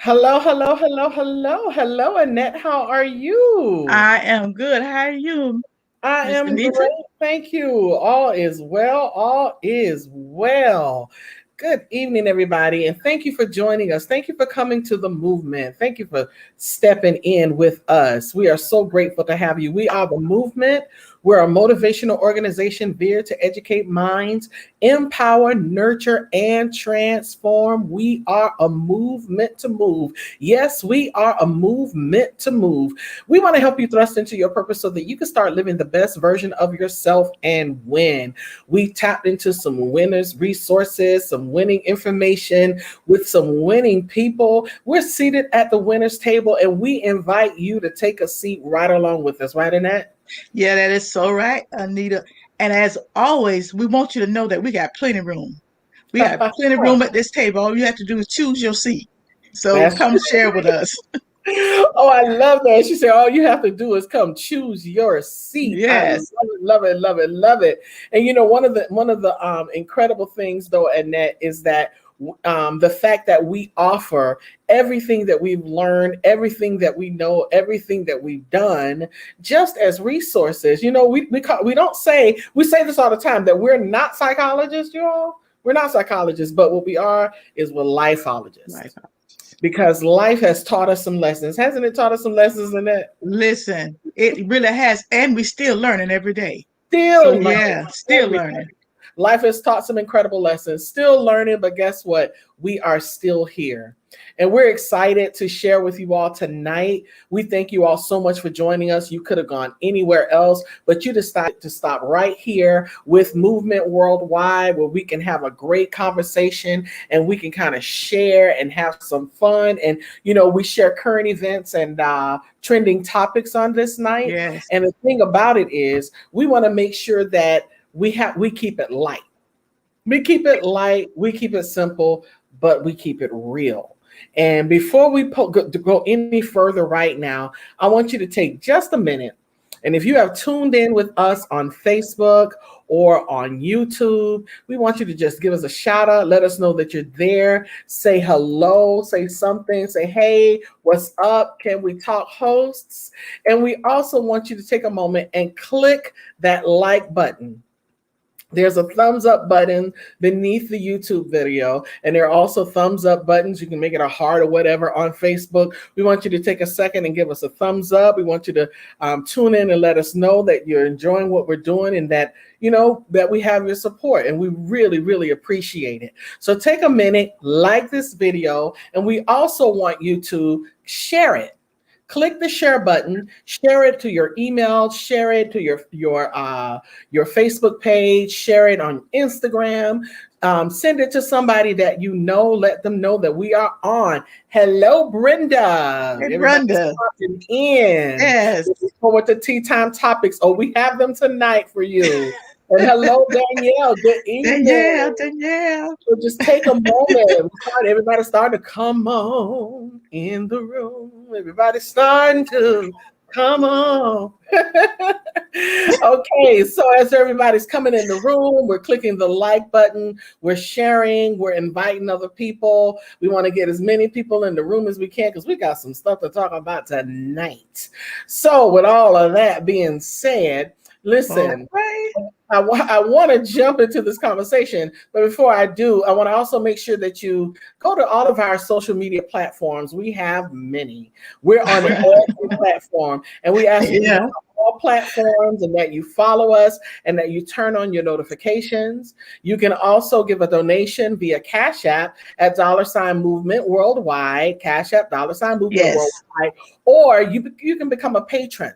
Hello, hello, hello, hello, hello, Annette. How are you? I am good. How are you, I Miss am Anita? great. Thank you. All is well. All is well. Good evening, everybody. And thank you for joining us. Thank you for coming to the movement. Thank you for stepping in with us. We are so grateful to have you. We are the movement. We're a motivational organization veered to educate minds, empower, nurture, and transform. We are a movement to move. Yes, we are a movement to move. We want to help you thrust into your purpose so that you can start living the best version of yourself and win. We tapped into some winners' resources, some winning information with some winning people. We're seated at the winners' table and we invite you to take a seat right along with us, right, Annette? Yeah, that is so right, Anita. And as always, we want you to know that we got plenty of room. We got plenty of room at this table. All you have to do is choose your seat. So That's come share with us. Oh, I love that. She said, all you have to do is come choose your seat. I love Yes. it, love it, love it, love it. And one of the incredible things though, Annette, is that the fact that we offer everything that we've learned, everything that we know, everything that we've done, just as resources. We don't say we say this all the time that we're not psychologists, y'all. We're not psychologists, but what we are is we're lifeologists Right. because life has taught us some lessons. Hasn't it taught us some lessons in that? Listen, it really has, and we're still learning every day. So Still learning yeah, still every learning. day. Life has taught some incredible lessons. Still learning, but guess what? We are still here. And we're excited to share with you all tonight. We thank you all so much for joining us. You could have gone anywhere else, but you decided to stop right here with Movement Worldwide, where we can have a great conversation and we can kind of share and have some fun. And, we share current events and trending topics on this night. Yes. And the thing about it is, we want to make sure that we keep it light. We keep it light, we keep it simple, but we keep it real. And before we go any further right now, I want you to take just a minute. And if you have tuned in with us on Facebook or on YouTube, we want you to just give us a shout out. Let us know that you're there. Say hello, say something, say, hey, what's up? Can we talk hosts? And we also want you to take a moment and click that like button. There's a thumbs up button beneath the YouTube video, and there are also thumbs up buttons. You can make it a heart or whatever on Facebook. We want you to take a second and give us a thumbs up. We want you to tune in and let us know that you're enjoying what we're doing and that that we have your support, and we really, really appreciate it. So take a minute, like this video, and we also want you to share it. Click the share button, share it to your email, share it to your Facebook page, share it on Instagram, send it to somebody that you know. Let them know that we are on. Hello, Brenda. Hey, Everybody's Brenda. popping in. Yes. Looking forward to tea time topics. Oh, we have them tonight for you. And hello, Danielle. Good Danielle, evening. Danielle. So just take a moment. Everybody starting to come on in the room. Everybody starting to come on. Okay, so as everybody's coming in the room, we're clicking the like button, we're sharing, we're inviting other people. We want to get as many people in the room as we can because we got some stuff to talk about tonight. So, with all of that being said, listen. Okay. I want to jump into this conversation, but before I do, I want to also make sure that you go to all of our social media platforms. We have many. We're on every platform, and we ask that you go Yeah. to all platforms and that you follow us and that you turn on your notifications. You can also give a donation via Cash App at $Movement Worldwide, Cash App $Movement Yes. Worldwide, or you can become a patron.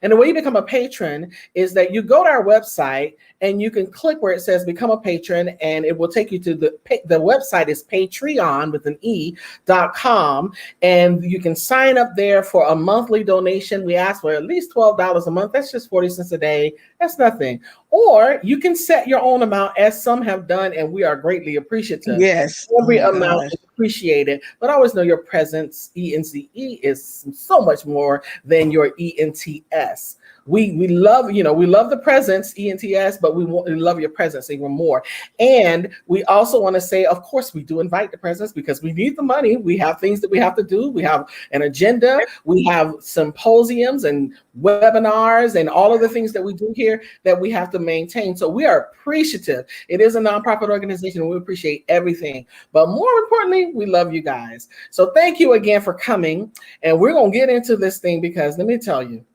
And the way you become a patron is that you go to our website and you can click where it says become a patron, and it will take you to the website is Patreon with an E.com, and you can sign up there for a monthly donation. We ask for at least $12 a month. That's just 40 cents a day. That's nothing. Or you can set your own amount, as some have done, and we are greatly appreciative. Yes. Oh Every my amount gosh. is appreciated, but always know your presence, ENCE, is so much more than your ENTS. we love, we love the presence, ENTS, but we love your presence even more. And we also want to say, of course, we do invite the presence because we need the money. We have things that we have to do. We have an agenda. We have symposiums and webinars and all of the things that we do here that we have to maintain. So we are appreciative. It is a nonprofit organization and we appreciate everything. But more importantly, we love you guys. So thank you again for coming. And we're going to get into this thing because let me tell you,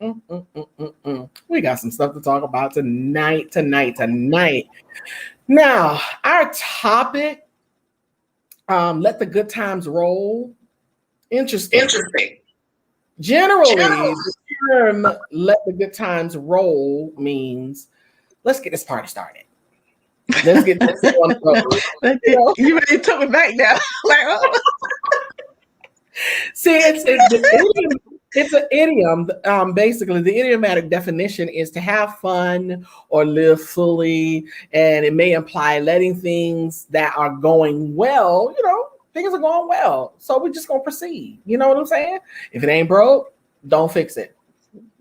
we got some stuff to talk about tonight. Now, our topic, let the good times roll. Interesting. Generally, the term let the good times roll means let's get this party started. Let's get this one started. You ready to took me back now? Like, oh. See, it's an idiom. Basically, the idiomatic definition is to have fun or live fully, and it may imply letting things that are going well, things are going well. So we're just going to proceed. You know what I'm saying? If it ain't broke, don't fix it.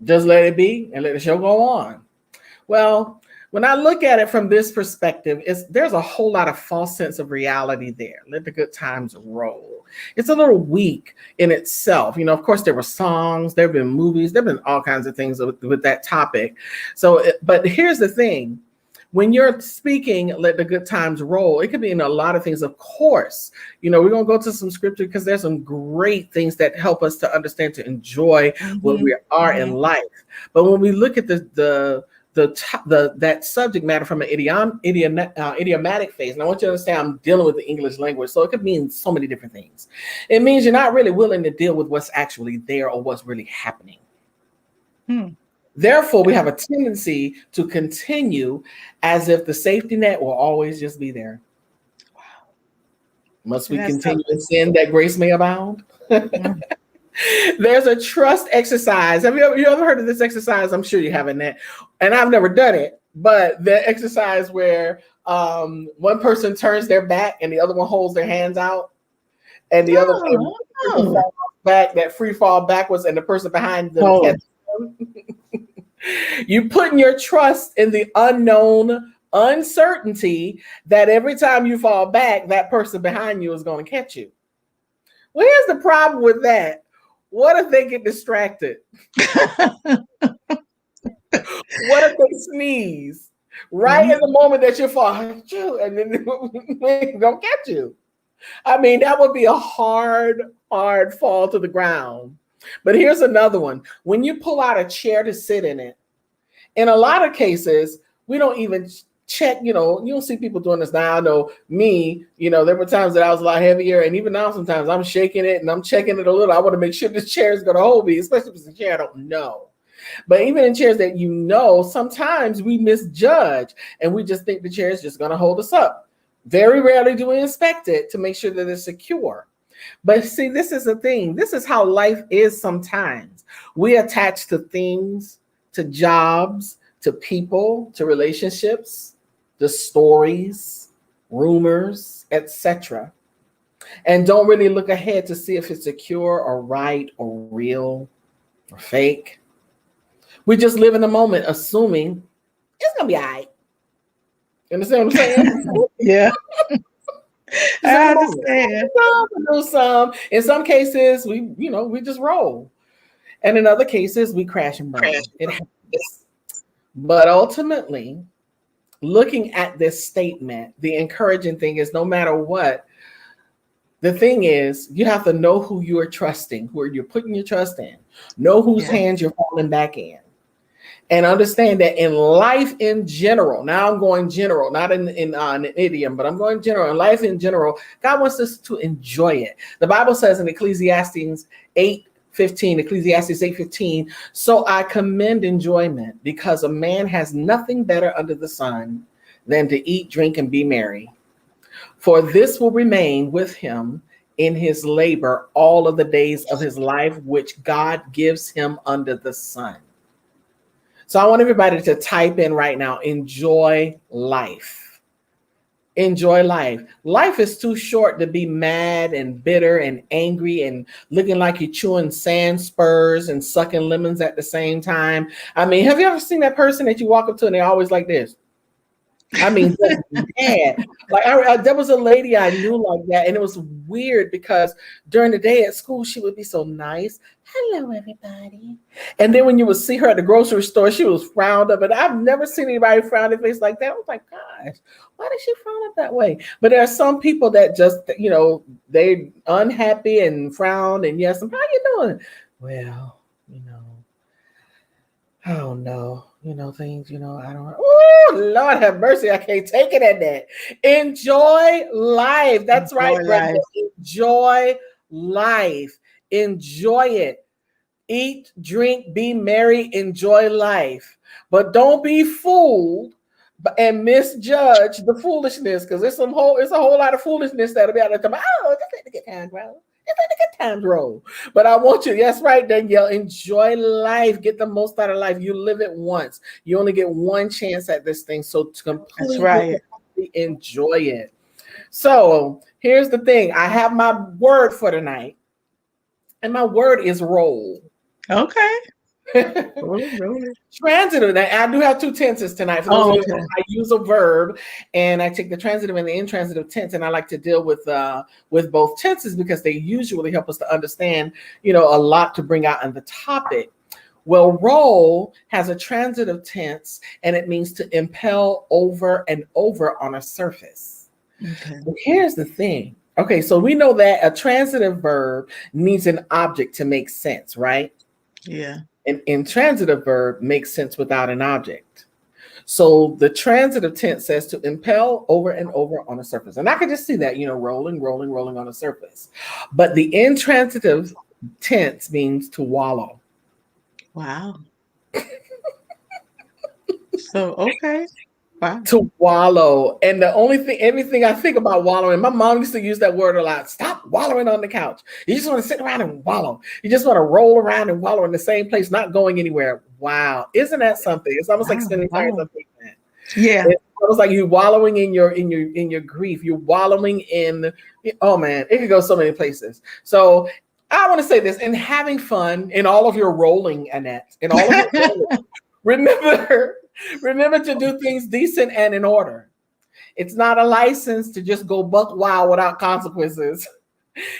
Just let it be and let the show go on. Well, when I look at it from this perspective, there's a whole lot of false sense of reality there. Let the good times roll. It's a little weak in itself. Of course, there were songs, there have been movies, there have been all kinds of things with that topic. But here's the thing. When you're speaking, let the good times roll, it could be in a lot of things. Of course, we're going to go to some scripture because there's some great things that help us to understand, to enjoy what we are in life. But when we look at that subject matter from an idiomatic phase, and I want you to understand I'm dealing with the English language, so it could mean so many different things. It means you're not really willing to deal with what's actually there or what's really happening. Therefore, we have a tendency to continue as if the safety net will always just be there. Wow. Must we continue in sin that grace may abound? There's a trust exercise. Have you ever heard of this exercise? I'm sure you haven't. And I've never done it, but the exercise where one person turns their back and the other one holds their hands out, and the other one back, that free fall backwards, and the person behind them catches them. You putting your trust in the unknown uncertainty that every time you fall back, that person behind you is going to catch you. Well, here's the problem with that. What if they get distracted? What if they sneeze right in the moment that you fall, and then they don't catch you? I mean, that would be a hard fall to the ground. But here's another one. When you pull out a chair to sit in it, in a lot of cases, we don't even check, you don't see people doing this now. I know me, there were times that I was a lot heavier, and even now sometimes I'm shaking it and I'm checking it a little. I want to make sure this chair is going to hold me, especially if it's a chair I don't know. But even in chairs that sometimes we misjudge and we just think the chair is just going to hold us up. Very rarely do we inspect it to make sure that it's secure. But see, this is the thing. This is how life is sometimes. We attach to things, to jobs, to people, to relationships, to stories, rumors, etc., and don't really look ahead to see if it's secure or right or real or fake. We just live in the moment, assuming it's gonna be all right. You understand what I'm saying? Yeah. I understand. In some cases, we just roll, and in other cases, we crash and burn. It happens. But ultimately, looking at this statement, the encouraging thing is no matter what, the thing is you have to know who you are trusting, who you're putting your trust in, know whose hands you're falling back in, and understand that in life in general, now I'm going general, not in an idiom, but I'm going general. In life in general, God wants us to enjoy it. The Bible says in Ecclesiastes 8:15, so I commend enjoyment because a man has nothing better under the sun than to eat, drink, and be merry. For this will remain with him in his labor all of the days of his life, which God gives him under the sun. So I want everybody to type in right now, enjoy life. Enjoy life. Life is too short to be mad and bitter and angry and looking like you're chewing sand spurs and sucking lemons at the same time. I mean, have you ever seen that person that you walk up to and they're always like this? I mean, just mad. Like there was a lady I knew like that, and it was weird because during the day at school she would be so nice. Hello, everybody. And then when you would see her at the grocery store, she was frowned up. And I've never seen anybody frown their face like that. I was like, gosh, why did she frown up that way? But there are some people that just, they unhappy and frown and yes, and how you doing? Well, I don't know. Things, I don't. Oh, Lord have mercy. I can't take it at that. Enjoy life. That's right, Brenda. Enjoy life. Enjoy it. Eat, drink, be merry, enjoy life. But don't be fooled and misjudge the foolishness, because it's a whole lot of foolishness that'll be out there. Oh, just let the good times roll. Just let the good times roll. But I want you, that's right, Danielle, enjoy life. Get the most out of life. You live it once. You only get one chance at this thing. So to completely enjoy it. So here's the thing. I have my word for tonight. And my word is roll. Okay. Transitive. I do have two tenses tonight. For those of you, I use a verb and I take the transitive and the intransitive tense, and I like to deal with both tenses because they usually help us to understand, a lot to bring out in the topic. Well, roll has a transitive tense, and it means to impel over and over on a surface. Okay. Well, here's the thing. Okay, so we know that a transitive verb needs an object to make sense, right? Yeah. An intransitive verb makes sense without an object. So the transitive tense says to impel over and over on a surface. And I can just see that, rolling on a surface. But the intransitive tense means to wallow. Wow. So, okay. Wow. To wallow. And everything I think about wallowing, my mom used to use that word a lot. Stop wallowing on the couch. You just want to sit around and wallow. You just want to roll around and wallow in the same place, not going anywhere. Wow. Isn't that something? It's almost like spending time with something. Yeah. It's almost like you wallowing in your grief. You're wallowing in, oh man, it could go so many places. So I want to say this, in having fun in all of your rolling, Annette, in all of your rolling, remember to do things decent and in order. It's not a license to just go buck wild without consequences.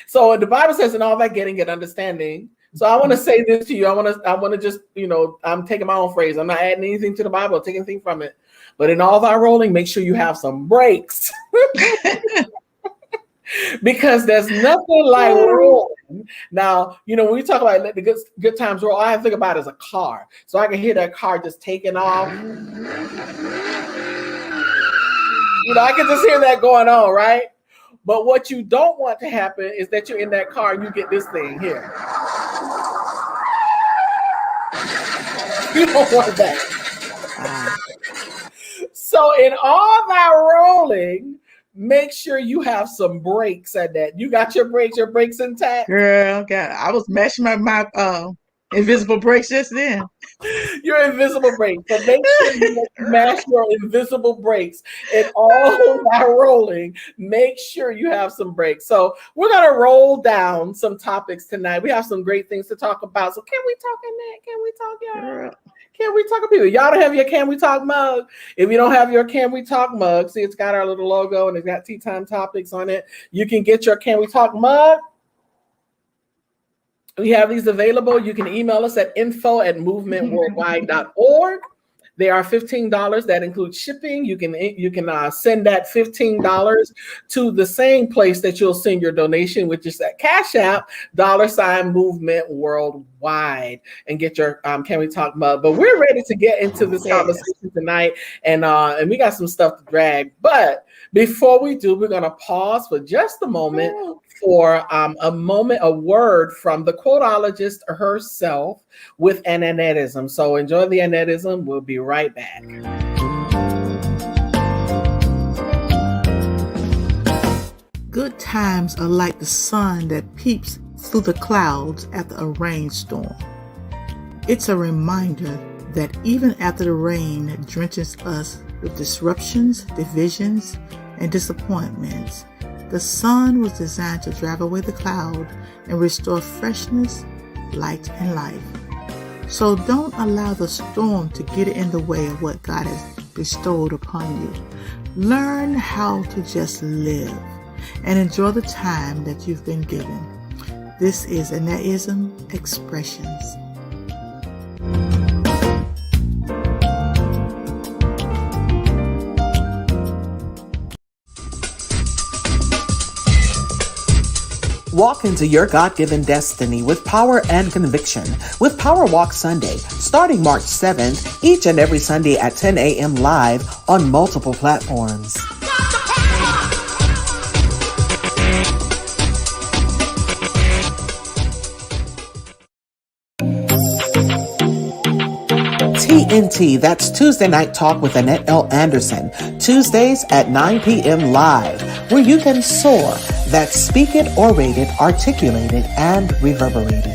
So the Bible says, in all that getting, get understanding. So I want to say this to you. I want to just, I'm taking my own phrase. I'm not adding anything to the Bible, taking anything from it. But in all that rolling, make sure you have some breaks. Because there's nothing like rolling. Now, when we talk about let the good times roll, all I have to think about is a car. So I can hear that car just taking off. I can just hear that going on, right? But what you don't want to happen is that you're in that car and you get this thing here. You don't want that. So in all that rolling, make sure you have some brakes at that. You got your brakes intact? Girl, God, I was mashing my invisible brakes just then. Your invisible brakes. So make sure you mash your invisible brakes. And all that rolling, make sure you have some brakes. So we're going to roll down some topics tonight. We have some great things to talk about. So can we talk, Annette? Can we talk, y'all? Girl. Can we talk, people? Y'all don't have your Can We Talk mug. If you don't have your Can We Talk mug, see, it's got our little logo and it's got Tea Time Topics on it. You can get your Can We Talk mug. We have these available. You can email us at info@movementworldwide.org. They are $15. That includes shipping. You can send that $15 to the same place that you'll send your donation, which is at Cash App, $Movement Worldwide, and get your Can We Talk mug. But we're ready to get into this conversation tonight, and we got some stuff to drag. But before we do, we're gonna pause for just a moment for a word from the quotologist herself with an Annettism. So enjoy the Annettism. We'll be right back. Good times are like the sun that peeps through the clouds after a rainstorm. It's a reminder that even after the rain drenches us with disruptions, divisions, and disappointments. The sun was designed to drive away the cloud and restore freshness, light, and life. So don't allow the storm to get in the way of what God has bestowed upon you. Learn how to just live and enjoy the time that you've been given. This is Annetteism Expressions. Walk into your God-given destiny with power and conviction with Power Walk Sunday, starting March 7th, each and every Sunday at 10 a.m. live on multiple platforms. TNT, that's Tuesday Night Talk with Annette L. Anderson, Tuesdays at 9 p.m. live, where you can soar. That's speak it, orated, articulated, and reverberated.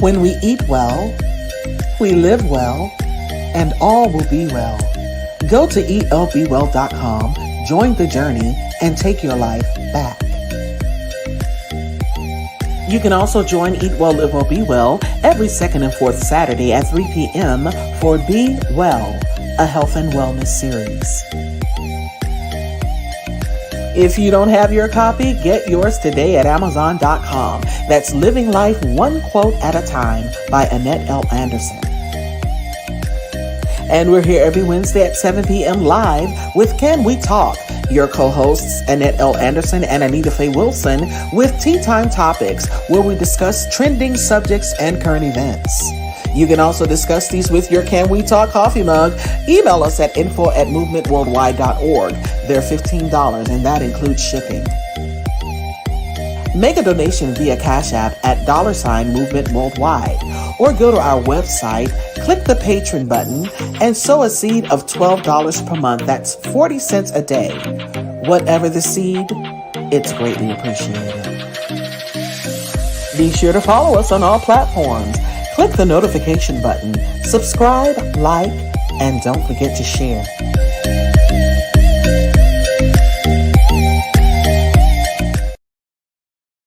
When we eat well, we live well, and all will be well. Go to elbwell.com, join the journey, and take your life back. You can also join Eat Well, Live Well, Be Well every second and fourth Saturday at 3 p.m. for Be Well, a health and wellness series. If you don't have your copy, get yours today at Amazon.com. That's Living Life One Quote at a Time by Annette L. Anderson. And we're here every Wednesday at 7 p.m. live with Can We Talk? Your co-hosts, Annette L. Anderson and Anita Faye Wilson, with Tea Time Topics, where we discuss trending subjects and current events. You can also discuss these with your Can We Talk coffee mug. Email us at info@movementworldwide.org. They're $15, and that includes shipping. Make a donation via Cash App at $Movement Worldwide, or go to our website, click the Patron button, and sow a seed of $12 per month. That's 40 cents a day. Whatever the seed, it's greatly appreciated. Be sure to follow us on all platforms. Click the notification button, subscribe, like, and don't forget to share.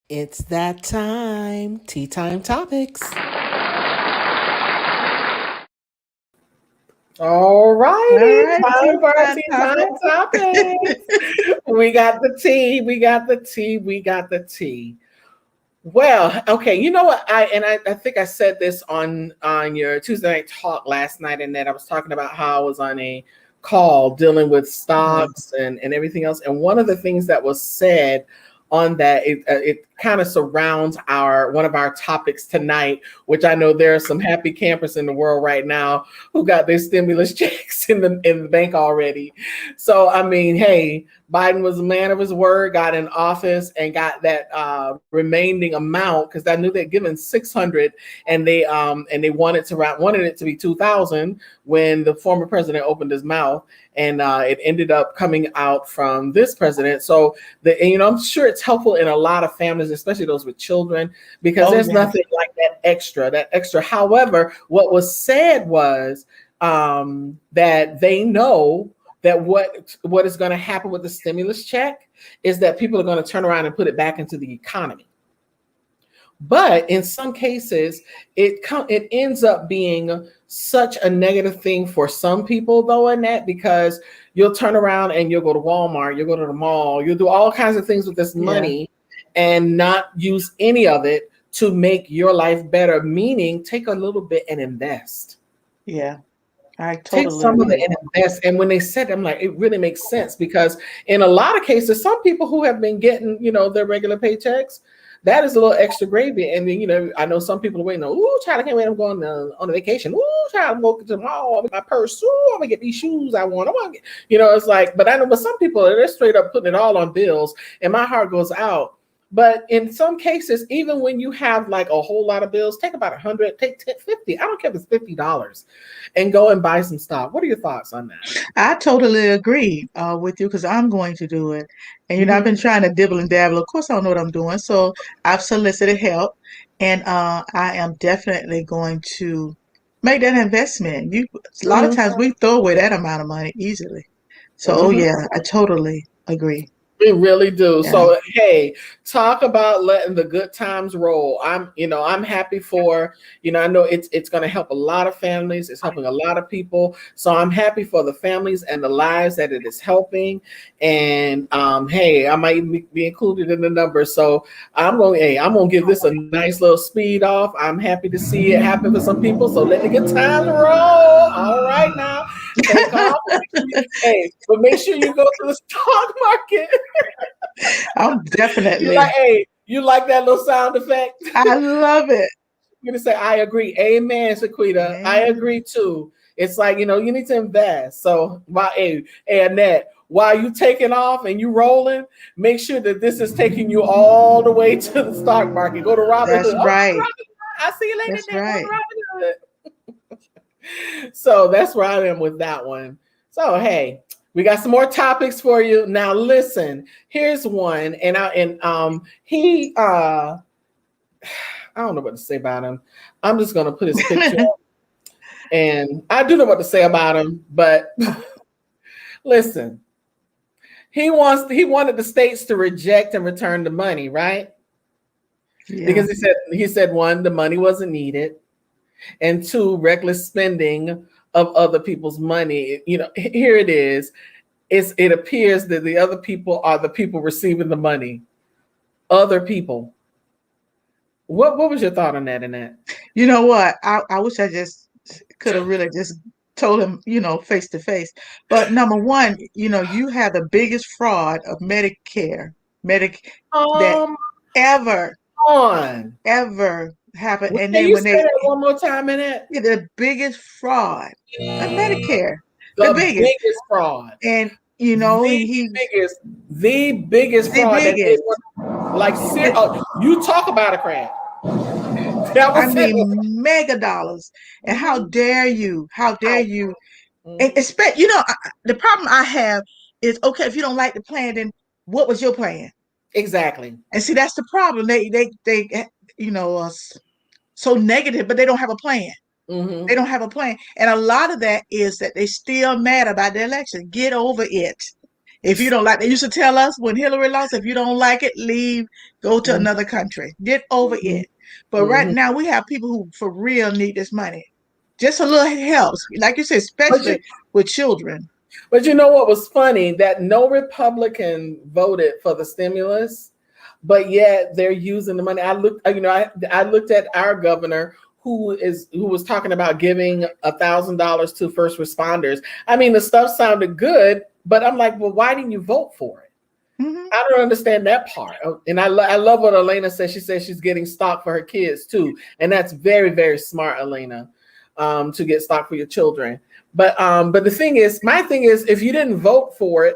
It's that time. Tea Time Topics. All righty. Time for our Tea Time Topics. We got the tea. We got the tea. We got the tea. Well, okay. You know what? I think I said this on your Tuesday Night Talk last night, and that I was talking about how I was on a call dealing with stocks and everything else. And one of the things that was said on that, it kind of surrounds one of our topics tonight, which I know there are some happy campers in the world right now who got their stimulus checks in the bank already. So I mean, hey, Biden was a man of his word, got in office and got that remaining amount, because I knew they'd given 600 and they wanted it to be 2,000 when the former president opened his mouth, and it ended up coming out from this president. So I'm sure it's helpful in a lot of families, especially those with children, because there's nothing like that extra. However, what was said was that they know that what is going to happen with the stimulus check is that people are going to turn around and put it back into the economy. But in some cases, it ends up being such a negative thing for some people, though, Annette, because you'll turn around and you'll go to Walmart, you'll go to the mall, you'll do all kinds of things with this money and not use any of it to make your life better, meaning take a little bit and invest. Yeah. I totally take some of it and invest. And when they said, I'm like, it really makes sense, because in a lot of cases, some people who have been getting, their regular paychecks, that is a little extra gravy. And then, I know some people are waiting on, ooh, child, I can't wait. I'm going on a vacation. Ooh, child, I'm going to the mall with my purse. Ooh, I'm gonna get these shoes I want. It's like, but I know, but some people, they're straight up putting it all on bills, and my heart goes out. But in some cases, even when you have like a whole lot of bills, take about 100, take 10, 50. I don't care if it's $50, and go and buy some stock. What are your thoughts on that? I totally agree with you, because I'm going to do it. And, I've been trying to dibble and dabble. Of course, I don't know what I'm doing. So I've solicited help, and I am definitely going to make that investment. A lot of Mhm. times we throw away that amount of money easily. So, oh Mhm. yeah, I totally agree. We really do. Yeah. So, hey, talk about letting the good times roll. I'm happy for, I know it's going to help a lot of families. It's helping a lot of people. So I'm happy for the families and the lives that it is helping. And hey, I might even be included in the numbers. So I'm going to give this a nice little speed off. I'm happy to see it happen for some people. So let the good times roll. All right now. Take off. Hey, but make sure you go to the stock market. I'm definitely. You like that little sound effect? I love it. You're gonna say, I agree. Amen, Sequita. I Man. agree too. It's like, you need to invest. So hey, Annette, while you taking off and you rolling, make sure that this is taking you all the way to the stock market. Go to Robin That's Hood. Oh, right. Robin Hood. I see you later, That's Annette. Go right. to Robin Hood. So that's where I am with that one. So hey, we got some more topics for you. Now listen, here's one, he I don't know what to say about him. I'm just gonna put his picture up. And I do know what to say about him, but listen, he wanted the states to reject and return the money, right? Yeah. Because he said one, the money wasn't needed, and two, reckless spending of other people's money. Here it is. It appears that the other people are the people receiving the money. Other people. What was your thought on that, Annette? You know what? I wish I just could have really just told him, face to face. But number one, you have the biggest fraud of Medicare, that ever, On. ever happened. Well, And can then you when say they that one more time, Annette? the biggest fraud of Medicare, the The biggest. biggest fraud. And The he biggest the fraud that it biggest. was like you talk about a crap. That I was it. mean, mega dollars. And how Mhm. dare you? How dare you? And Mhm. expect, the problem I have is, okay, if you don't like the plan, then what was your plan? Exactly. And see, that's the problem. They are so negative, but they don't have a plan. They Mm-hmm. don't have a plan. And a lot of that is that they still mad about the election. Get over it. If you don't like, they used to tell us when Hillary lost, if you don't like it, leave, go to another country. Get over Mm-hmm. it. But right Mm-hmm. now we have people who for real need this money. Just a little help, like you said, especially with children. But you know what was funny? That no Republican voted for the stimulus, but yet they're using the money. I looked at our governor who was talking about giving $1,000 to first responders. I mean, the stuff sounded good, but I'm like, well, why didn't you vote for it? Mm-hmm. I don't understand that part. And I love what Elena said. She said she's getting stock for her kids too, and that's very, very smart, Elena, to get stock for your children. But my thing is, if you didn't vote for it,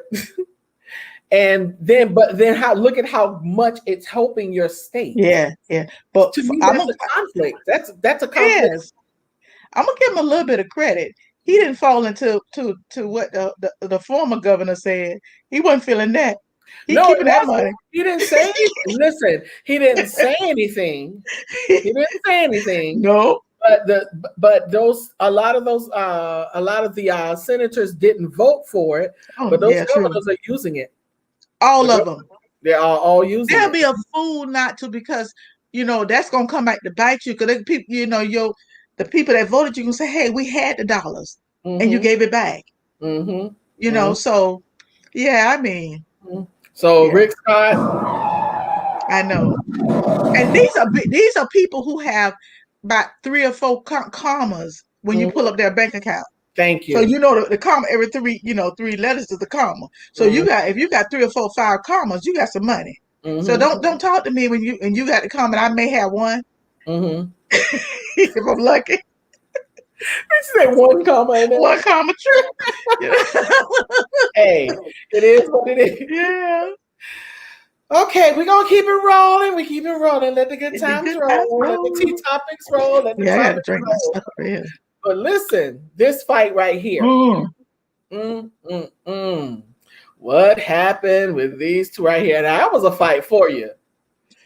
but then look at how much it's helping your state. Yeah, yeah. But To me, I'm that's gonna, a conflict. That's a conflict. yes, I'm gonna give him a little bit of credit. He didn't fall into to what the former governor said. He wasn't feeling that. He No, it keeping that wasn't. money. He didn't say anything. Listen, he didn't say anything. He didn't say anything. No. But a lot of the senators didn't vote for it, Oh, but those yeah, true. governors are using it. All of them. They are all using They'll it. be a fool not to, because that's gonna come back to bite you. Because people, the people that voted you can say, "Hey, we had the dollars, and you Mm-hmm. gave it back." Mm-hmm. Mm-hmm. So yeah, I mean, So yeah, Rick Scott. I know. And these are people who have about 3 or 4 commas when you pull Mm-hmm. up their bank account. Thank So you. the comma every 3 letters is the comma. So Mm-hmm. if you got 3 or 4, 5 commas, you got some money. So Mm-hmm. don't talk to me when you got the comma. I may have one Mm-hmm. if I'm lucky. I say one comma in there. 1 comma true. Hey, it is what it is. Yeah. Okay, we're gonna keep it rolling. We keep it rolling. Let the good The times good times roll. Let the roll. tea topics roll. Let the Yeah, I got to topics drink my roll. stuff over here. But listen, this fight right here. Mm. What happened with these two right here? Now, that was a fight for you.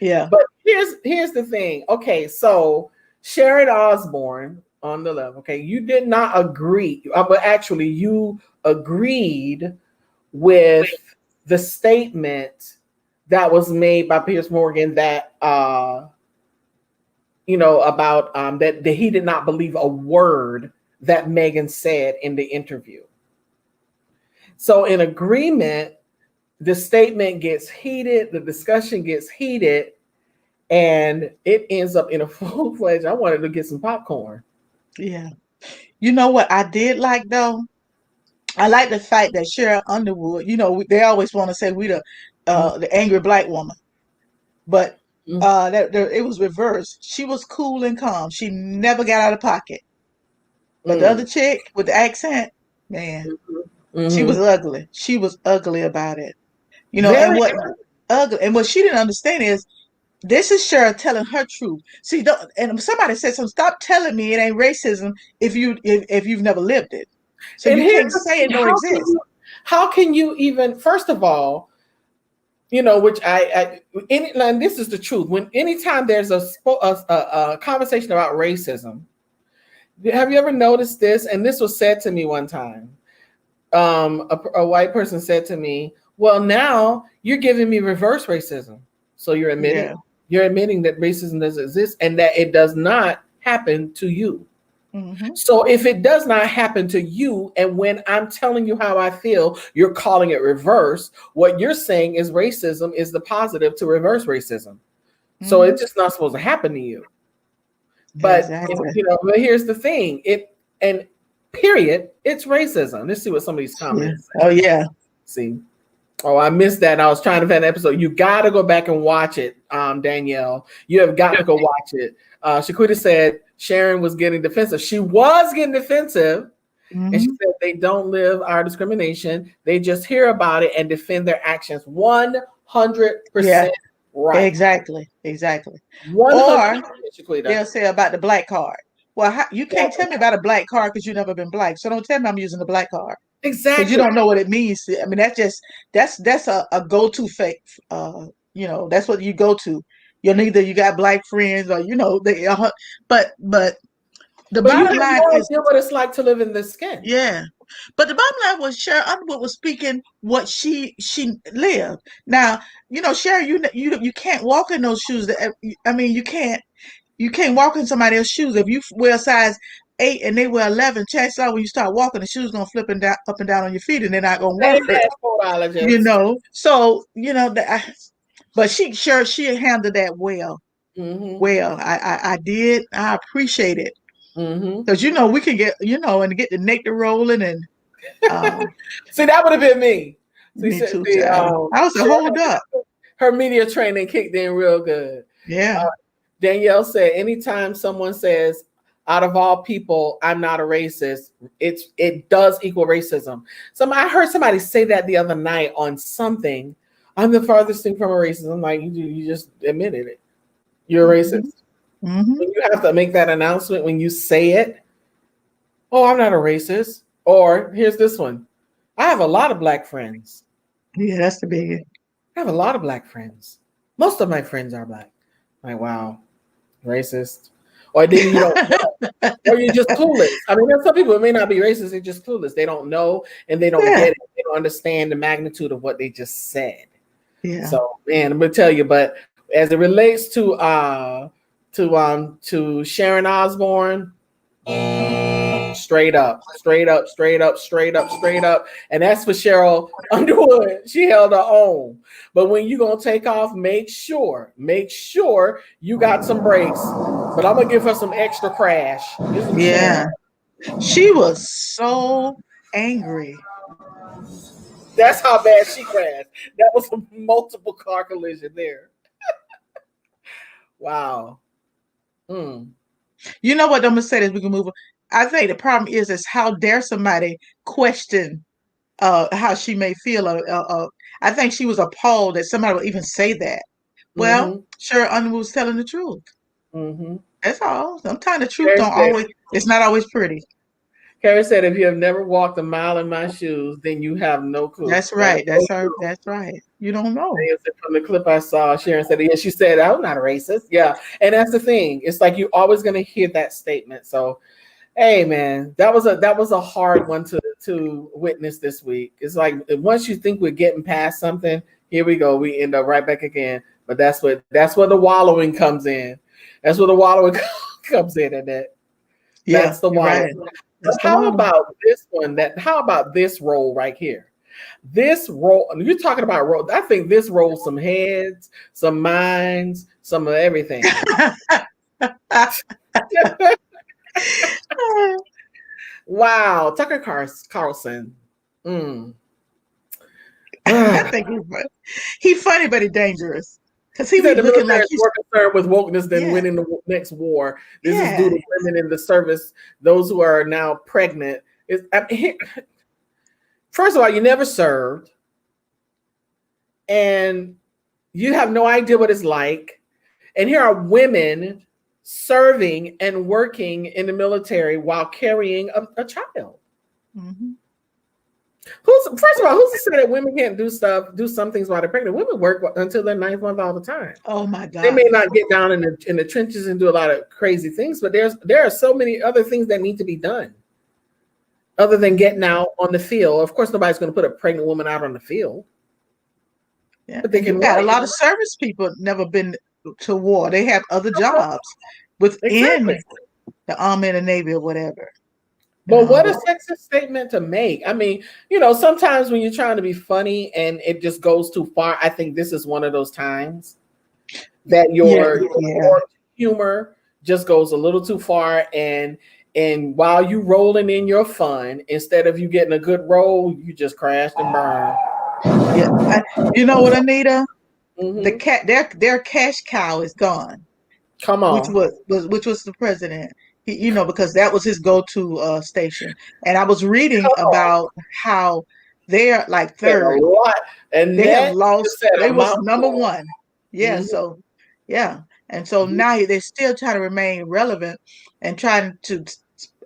Yeah. But here's the thing. Okay, so Sharon Osbourne On the left. Okay. You did not agree, but actually you agreed with the statement that was made by Piers Morgan that about that he did not believe a word that Meghan said in the interview. So in agreement, the statement gets heated, the discussion gets heated, and it ends up in a full-fledged, I wanted to get some popcorn. Yeah. You know what I did like though? I like the fact that Sharon Underwood, they always want to say we the angry black woman, but it was reversed. She was cool and calm. She never got out of pocket. But the other chick with the accent, man, she was ugly. She was ugly about it. And what ugly and what she didn't understand is this is Cheryl telling her truth. See, and somebody said, "So stop telling me it ain't racism if you've never lived it." So and you can't say it don't exist. How can you even? First of all, which and this is the truth. When anytime there's a conversation about racism, have you ever noticed this? And this was said to me one time. A white person said to me, "Well, now you're giving me reverse racism. So you're admitting that racism doesn't exist and that it does not happen to you." Mm-hmm. So if it does not happen to you, and when I'm telling you how I feel, you're calling it reverse, what you're saying is racism is the positive to reverse racism. Mm-hmm. So it's just not supposed to happen to you. But exactly. But here's the thing. Period, it's racism. Let's see what some of these comments say. Oh, yeah. See. Oh, I missed that. I was trying to find an episode. You got to go back and watch it, Danielle. You have got to go watch it. Shaquita said Sharon was getting defensive. She was getting defensive. Mm-hmm. And she said they don't live our discrimination. They just hear about it and defend their actions 100% right. Exactly. 100%, or they'll say about the black card. Well, you can't tell me about a black card because you've never been black. So don't tell me I'm using the black card. Exactly. Because you don't know what it means. I mean, that's a go-to fake. That's what you go to. You got black friends or but the bottom line is what it's like to live in this skin. Yeah. But the bottom line was Sharon Underwood was speaking what she lived. Now, Sharon, you can't walk in those shoes. You can't walk in somebody else's shoes. If you wear a size 8 and they wear 11, chances are when you start walking, the shoes gonna flip up and down on your feet, and they're not gonna work. So but she handled that well. Mm-hmm. Well, I did. I appreciate it because we can get and get the nectar rolling and see that would have been me. Me too. I was a hold up. Her media training kicked in real good. Yeah. Danielle said, anytime someone says, out of all people, I'm not a racist, it does equal racism. I heard somebody say that the other night on something. I'm the farthest thing from a racist. I'm like, you just admitted it. You're a racist. Mm-hmm. When you have to make that announcement, when you say it, oh, I'm not a racist. Or here's this one. I have a lot of black friends. Yeah, that's the big. I have a lot of black friends. Most of my friends are black. Like, wow, racist. Or then you don't know. Or you're just clueless. I mean, there's some people who may not be racist, they're just clueless. They don't know and they don't get it. They don't understand the magnitude of what they just said. Yeah. So, man, I'm gonna tell you, but as it relates to Sharon Osbourne, straight up. And that's for Cheryl Underwood. She held her own. But when you're going to take off, make sure you got some brakes. But I'm going to give her some extra crash. Yeah. She was so angry. That's how bad she crashed. That was a multiple car collision there. Wow. You know what? I'm going to say this. We can move on. I think the problem is how dare somebody question how she may feel. I think she was appalled that somebody would even say that. Well, Sharon Underwood was telling the truth. Mm-hmm. That's all. Sometimes the truth it's not always pretty. Karen said, if you have never walked a mile in my shoes, then you have no clue. That's right. That's right. You don't know. From the clip I saw, Sharon said, yeah, she said, I'm not a racist. Yeah. And that's the thing. It's like you're always going to hear that statement. So Hey man, that was a hard one to witness this week. It's like once you think we're getting past something, here we go. We end up right back again. But that's where the wallowing comes in. That's where the wallowing comes in, and Yeah, that's the you're right. wallowing. That's But the how one. about this one? How about this role right here? This role, you're talking about role. I think this rolls some heads, some minds, some of everything. Wow, Tucker Carlson. Mm. I think he's funny. He's funny, but he's dangerous. Because he He be said the looking military like is he's more concerned with wokeness than yeah, winning the next war. This is due yeah. to women in the service, those who are now pregnant. First of all, you never served, and you have no idea what it's like. And here are women serving and working in the military while carrying a child. Mm-hmm. First of all, who's to say that women can't do some things while they're pregnant? Women work until their ninth month all the time. Oh my They may God. not get down in the trenches and do a lot of crazy things, but there are so many other things that need to be done other than getting out on the field. Of course, nobody's going to put a pregnant woman out on the field, Yeah. but they And you can got a work. lot of service people never been to war. They have other jobs within Exactly. the Army and the Navy or whatever. But what a But sexist statement to make. I mean, sometimes when you're trying to be funny and it just goes too far, I think this is one of those times that yeah, your yeah. humor just goes a little too far, and while you rolling in your fun, instead of you getting a good roll, you just crashed and burned. Yeah. You know what, Anita? The Hmm. cat their cash cow is gone, Come which on. was the president. Because that was his go-to station. And I was reading Come on. about how they're like Said a third. lot. And They have that lost. just said They a was number mouthful. one. Yeah. Mhm. So yeah. And so now they're still trying to remain relevant and trying to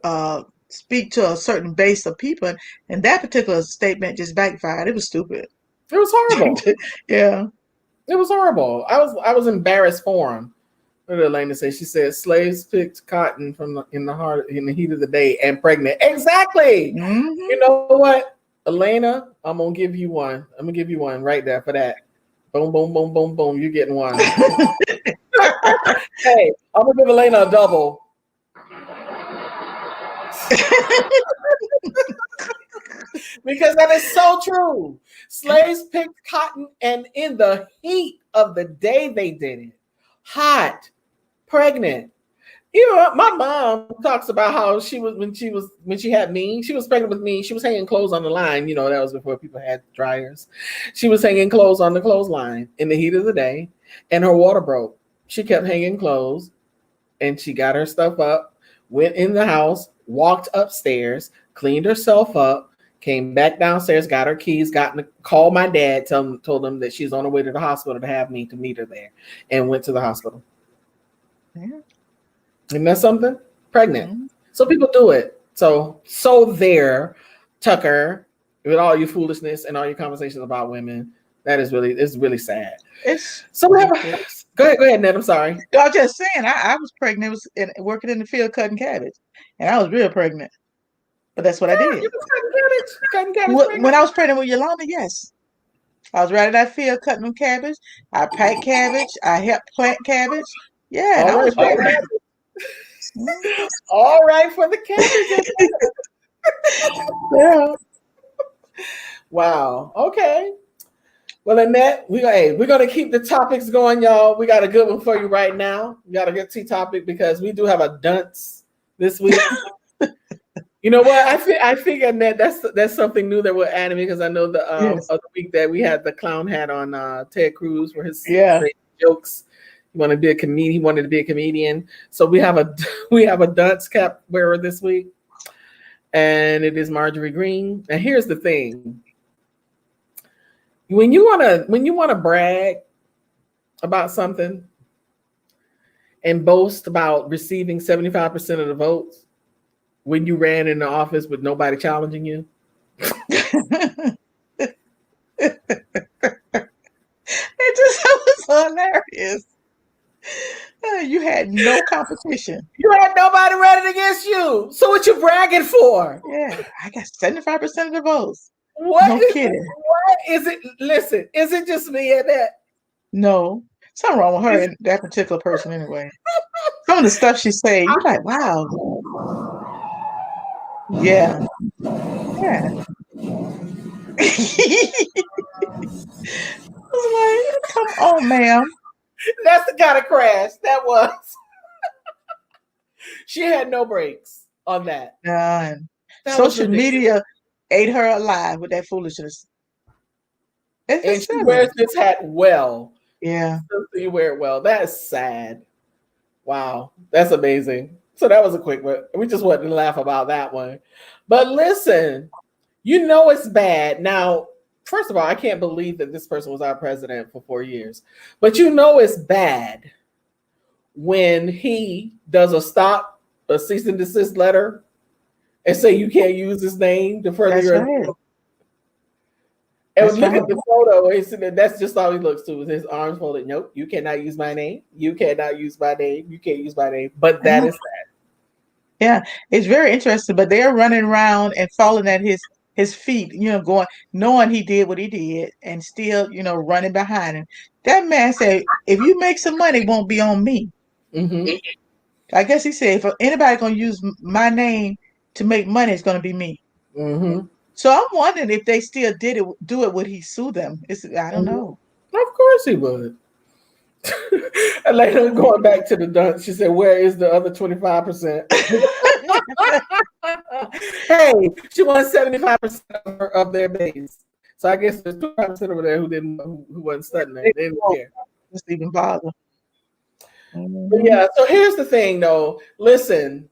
uh, speak to a certain base of people. And that particular statement just backfired. It was stupid. It was horrible. Yeah. It was horrible. I was embarrassed for him. What did Elena say? She said slaves picked cotton in the heat of the day and pregnant. Exactly. Hmm. You know what, Elena? I'm gonna give you one. I'm gonna give you one right there for that. Boom, boom, boom, boom, boom. You're getting one. Hey, I'm gonna give Elena a double. Because that is so true. Slaves picked cotton, and in the heat of the day, they did it. Hot, pregnant. My mom talks about how she was when she had me. She was pregnant with me. She was hanging clothes on the line. That was before people had dryers. She was hanging clothes on the clothesline in the heat of the day, and her water broke. She kept hanging clothes, and she got her stuff up, went in the house, walked upstairs, cleaned herself up, came back downstairs, got her keys, called my dad, told him that she's on her way to the hospital to have me to meet her there, and went to the hospital. Yeah. Isn't that something? Pregnant. Mhm. So people do it. So there, Tucker, with all your foolishness and all your conversations about women, it's really sad. It's So we have ridiculous. go ahead, Ned. I'm sorry. I was just saying, I was pregnant, working in the field cutting cabbage, and I was real pregnant. But that's what I Yeah, did. you was cutting cabbage When pregnant. I was pregnant with Yolanda, yes, I was right in that field cutting them cabbage. I packed cabbage. I helped plant cabbage. Yeah, and All I right was for the pregnant. cabbage. Mhm. All right for the cabbage. Yeah. Wow. Okay. Well, Annette, we're gonna keep the topics going, y'all. We got a good one for you right now. We got a good tea topic because we do have a dunce this week. You know what? I think Annette, that's something new that we're adding because I know the Yes. other week that we had the clown hat on Ted Cruz for his Yeah. jokes. He wanted to be a comedian. He wanted to be a comedian. So we have a dunce cap wearer this week, and it is Marjorie Green. And here's the thing: when you wanna brag about something and boast about receiving 75% of the votes when you ran in the office with nobody challenging you. It just was hilarious. You had no competition. You had nobody running against you. So what you bragging for? Yeah, I got 75% of the votes. What No is kidding. what is it? Listen, is it just me and that? No, something wrong with her and that particular person anyway. Some of the stuff she say, you're like, wow. Yeah. Yeah. I was like, come on, ma'am. That's the kind of crash that was. She had no brakes on that. None. That was Social ridiculous. media ate her alive with that foolishness. It's And just she silly. wears this hat well. Yeah. So you wear it well. That is sad. Wow, that's amazing. So that was a quick one. We just wanted to laugh about that one. But listen, you know it's bad. Now, first of all, I can't believe that this person was our president for 4 years. But you know it's bad when he does a cease and desist letter and say you can't use his name to further your right. And That's look right. at the photo. That's just all he looks to with his arms folded. Nope, you cannot use my name. You cannot use my name. You can't use my name. But that is that. Yeah, it's very interesting. But they're running around and falling at his feet, going, knowing he did what he did, and still, running behind him. That man said, "If you make some money, it won't be on me." Mm-hmm. I guess he said, "If anybody gonna use my name to make money, it's gonna be me." Mm-hmm. So I'm wondering if they still do it, would he sue them? I don't know. Of course he would. And later going back to the dunk, she said, "Where is the other 25%?" Hey, she won 75% of their base. So I guess there's 25% over there who wasn't studying it. They didn't care. Just even bother. But yeah, so here's the thing though. Listen,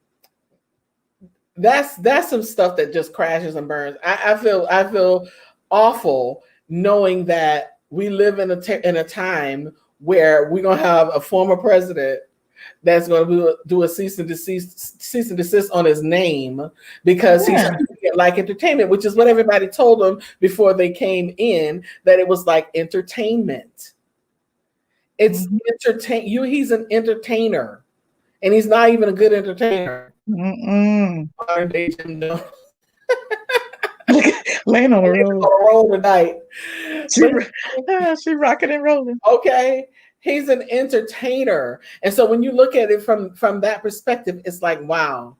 that's some stuff that just crashes and burns. I feel awful knowing that we live in a time where we're gonna have a former president that's going to do a cease and desist on his name because he's treating it like entertainment, which is what everybody told him before they came in, that it was like entertainment. It's entertain you. He's an entertainer, and he's not even a good entertainer. Modern day Jim Jones. Laying on the roll tonight. She rocking and rolling. Okay. He's an entertainer. And so when you look at it from that perspective, it's like, wow,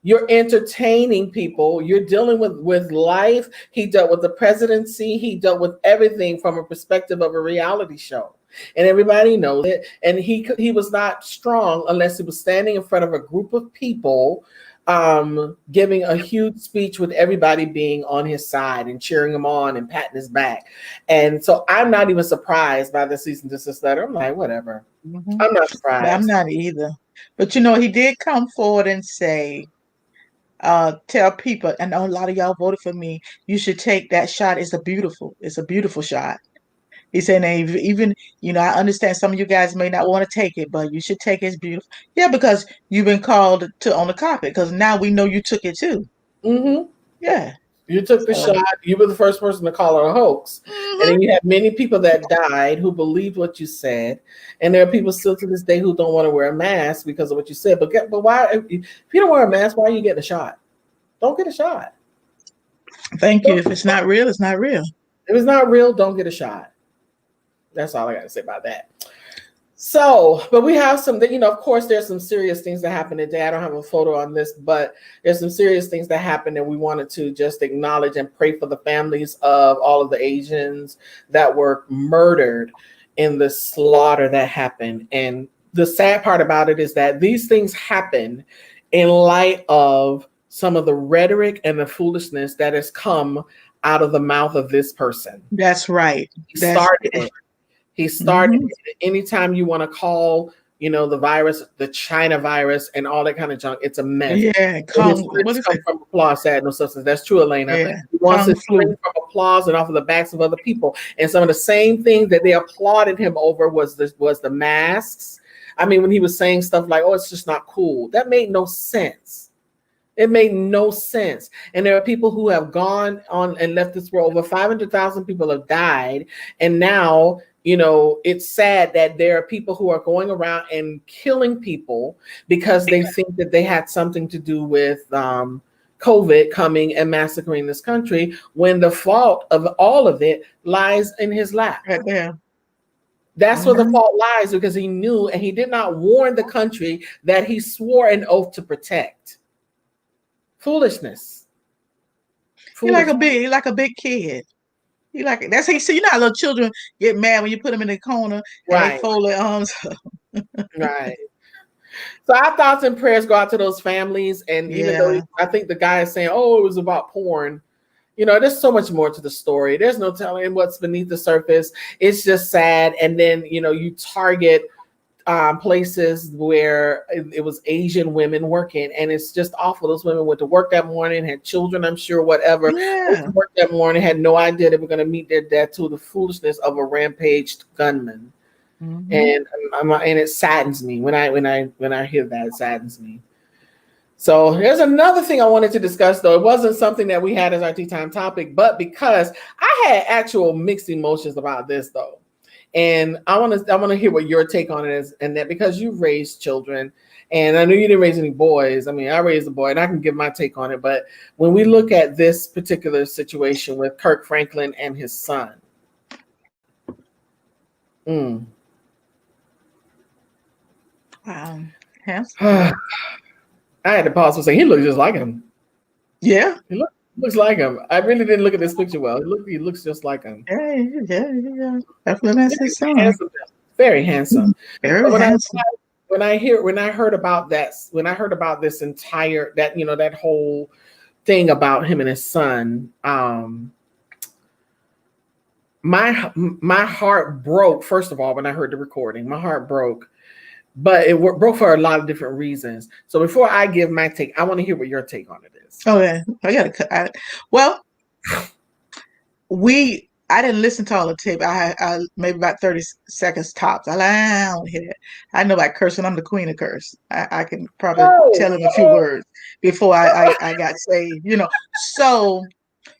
you're entertaining people. You're dealing with life. He dealt with the presidency. He dealt with everything from a perspective of a reality show. And everybody knows it. And he was not strong unless he was standing in front of a group of people, giving a huge speech with everybody being on his side and cheering him on and patting his back. And so I'm not even surprised by the cease and desist letter. I'm like, whatever. I'm not surprised. I'm not either. But he did come forward and say, tell people, I know a lot of y'all voted for me, you should take that shot. It's a beautiful shot. He said, even, I understand some of you guys may not want to take it, but you should take it. It's beautiful. Yeah, because you've been called to on the carpet, because now we know you took it too. Mm-hmm. Yeah. You took the shot. You were the first person to call it a hoax. And then you have many people that died who believed what you said. And there are people still to this day who don't want to wear a mask because of what you said. But why, if you don't wear a mask, why are you getting a shot? Don't get a shot. Thank you. If it's not real, it's not real. If it's not real, don't get a shot. That's all I got to say about that. So, but we have some, of course, there's some serious things that happened today. I don't have a photo on this, but there's some serious things that happened, and we wanted to just acknowledge and pray for the families of all of the Asians that were murdered in the slaughter that happened. And the sad part about it is that these things happen in light of some of the rhetoric and the foolishness that has come out of the mouth of this person. That's right. He started it. He started anytime you want to call, the virus, the China virus and all that kind of junk, it's a mess. Yeah. Come from applause, sad, no substance. That's true, Elena. Yeah. He wants to spring from applause and off of the backs of other people. And some of the same things that they applauded him over was the masks. I mean, when he was saying stuff like, oh, it's just not cool. That made no sense. It made no sense. And there are people who have gone on and left this world. Over 500,000 people have died. And now it's sad that there are people who are going around and killing people because they think that they had something to do with COVID coming and massacring this country, when the fault of all of it lies in his lap. Right there. That's where the fault lies, because he knew and he did not warn the country that he swore an oath to protect. Foolishness. He like a big kid. He like that's how you see. You know how little children get mad when you put them in the corner and they fold their arms up. Right. So our thoughts and prayers go out to those families. And even though I think the guy is saying, "Oh, it was about porn," there's so much more to the story. There's no telling what's beneath the surface. It's just sad. And then, you target places where it was Asian women working, and it's just awful. Those women went to work that morning, had children, I'm sure, whatever. Went to work that morning, had no idea they were going to meet their death to the foolishness of a rampaged gunman. And it saddens me when I hear that. It saddens me. So there's another thing I wanted to discuss, though. It wasn't something that we had as our tea time topic, but because I had actual mixed emotions about this, though. And I want to hear what your take on it is, and that because you've raised children, and I know you didn't raise any boys. I mean, I raised a boy, and I can give my take on it. But when we look at this particular situation with Kirk Franklin and his son, wow, I had to pause for a second. He looks just like him. Yeah, he looks like him. I really didn't look at this picture well. He looks just like him. Yeah. That's his son. Handsome, very handsome. Very handsome. When I heard about this entire that whole thing about him and his son, my heart broke. First of all, when I heard the recording, my heart broke. But it broke for a lot of different reasons. So before I give my take, I want to hear what your take on it is. Oh yeah, I didn't listen to all the tape. I maybe about 30 seconds tops. I don't hear that. I know about cursing. I'm the queen of curse. I can probably tell him a few words before I got saved. So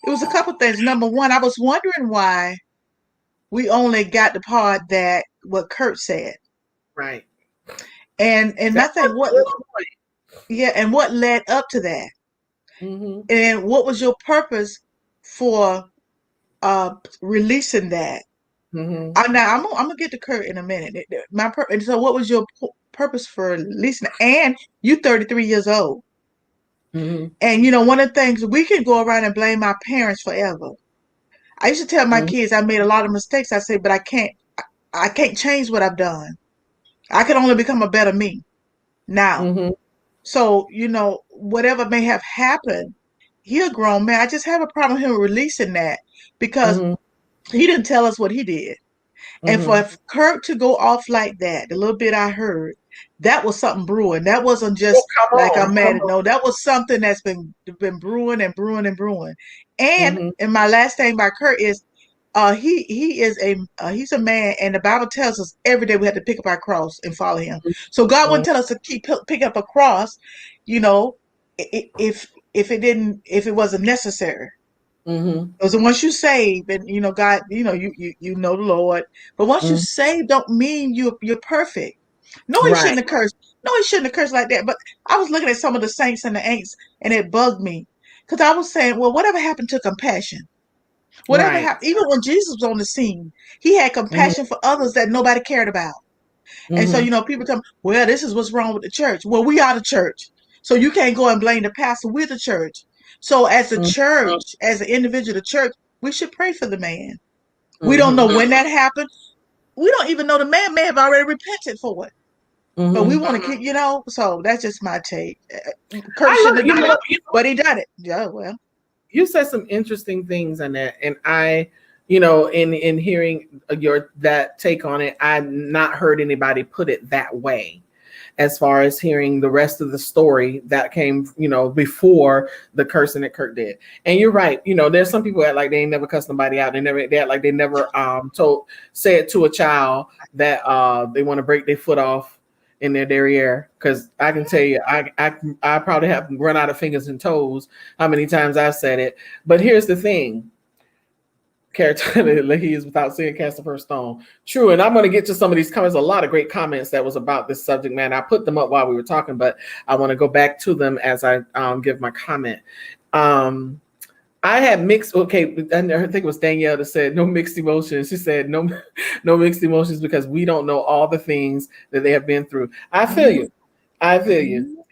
it was a couple things. Number one, I was wondering why we only got the part that what Kurt said. Right. And I think and what led up to that, and what was your purpose for releasing that? Now I'm gonna get to Kurt in a minute. So what was your purpose for releasing it? And you 33 years old, and one of the things, we can go around and blame our parents forever. I used to tell my kids I made a lot of mistakes. I say, but I can't change what I've done. I can only become a better me now. So, whatever may have happened, he's a grown man. I just have a problem with him releasing that, because he didn't tell us what he did. And for Kirk to go off like that, the little bit I heard, that was something brewing. That wasn't just I'm mad. No, that was something that's been brewing and brewing and brewing. And my last thing about Kirk is, he's a man, and the Bible tells us every day we have to pick up our cross and follow him. So God wouldn't tell us to keep pick up a cross, if it wasn't necessary. Because once you save, and God, you know the Lord, but once you save, don't mean you're perfect. No, he shouldn't have cursed. No, he shouldn't have cursed like that. But I was looking at some of the saints and the ain'ts, and it bugged me, because I was saying, well, whatever happened to compassion? Whatever happened, even when Jesus was on the scene, he had compassion for others that nobody cared about. And so, people tell me, well, this is what's wrong with the church. Well, we are the church. So you can't go and blame the pastor. We're the church. So as a church, as an individual, the church, we should pray for the man. We don't know when that happened. We don't even know the man may have already repented for it. But we want to keep, so that's just my take. Kirk shouldn't have done it, but he done it. Yeah, well. You said some interesting things, Annette, and I, in hearing that take on it, I've not heard anybody put it that way, as far as hearing the rest of the story that came, before the cursing that Kirk did. And you're right. There's some people that like they ain't never cussed somebody out. They never say it to a child that they want to break their foot off in their derriere, because I can tell you, I probably have run out of fingers and toes how many times I've said it. But here's the thing: character he is without seeing cast the first stone. True. And I'm going to get to some of these comments. A lot of great comments that was about this subject matter. I put them up while we were talking, but I want to go back to them as I give my comment. I had mixed, okay, I think it was Danielle that said no mixed emotions. She said no mixed emotions because we don't know all the things that they have been through. I feel you. I feel you.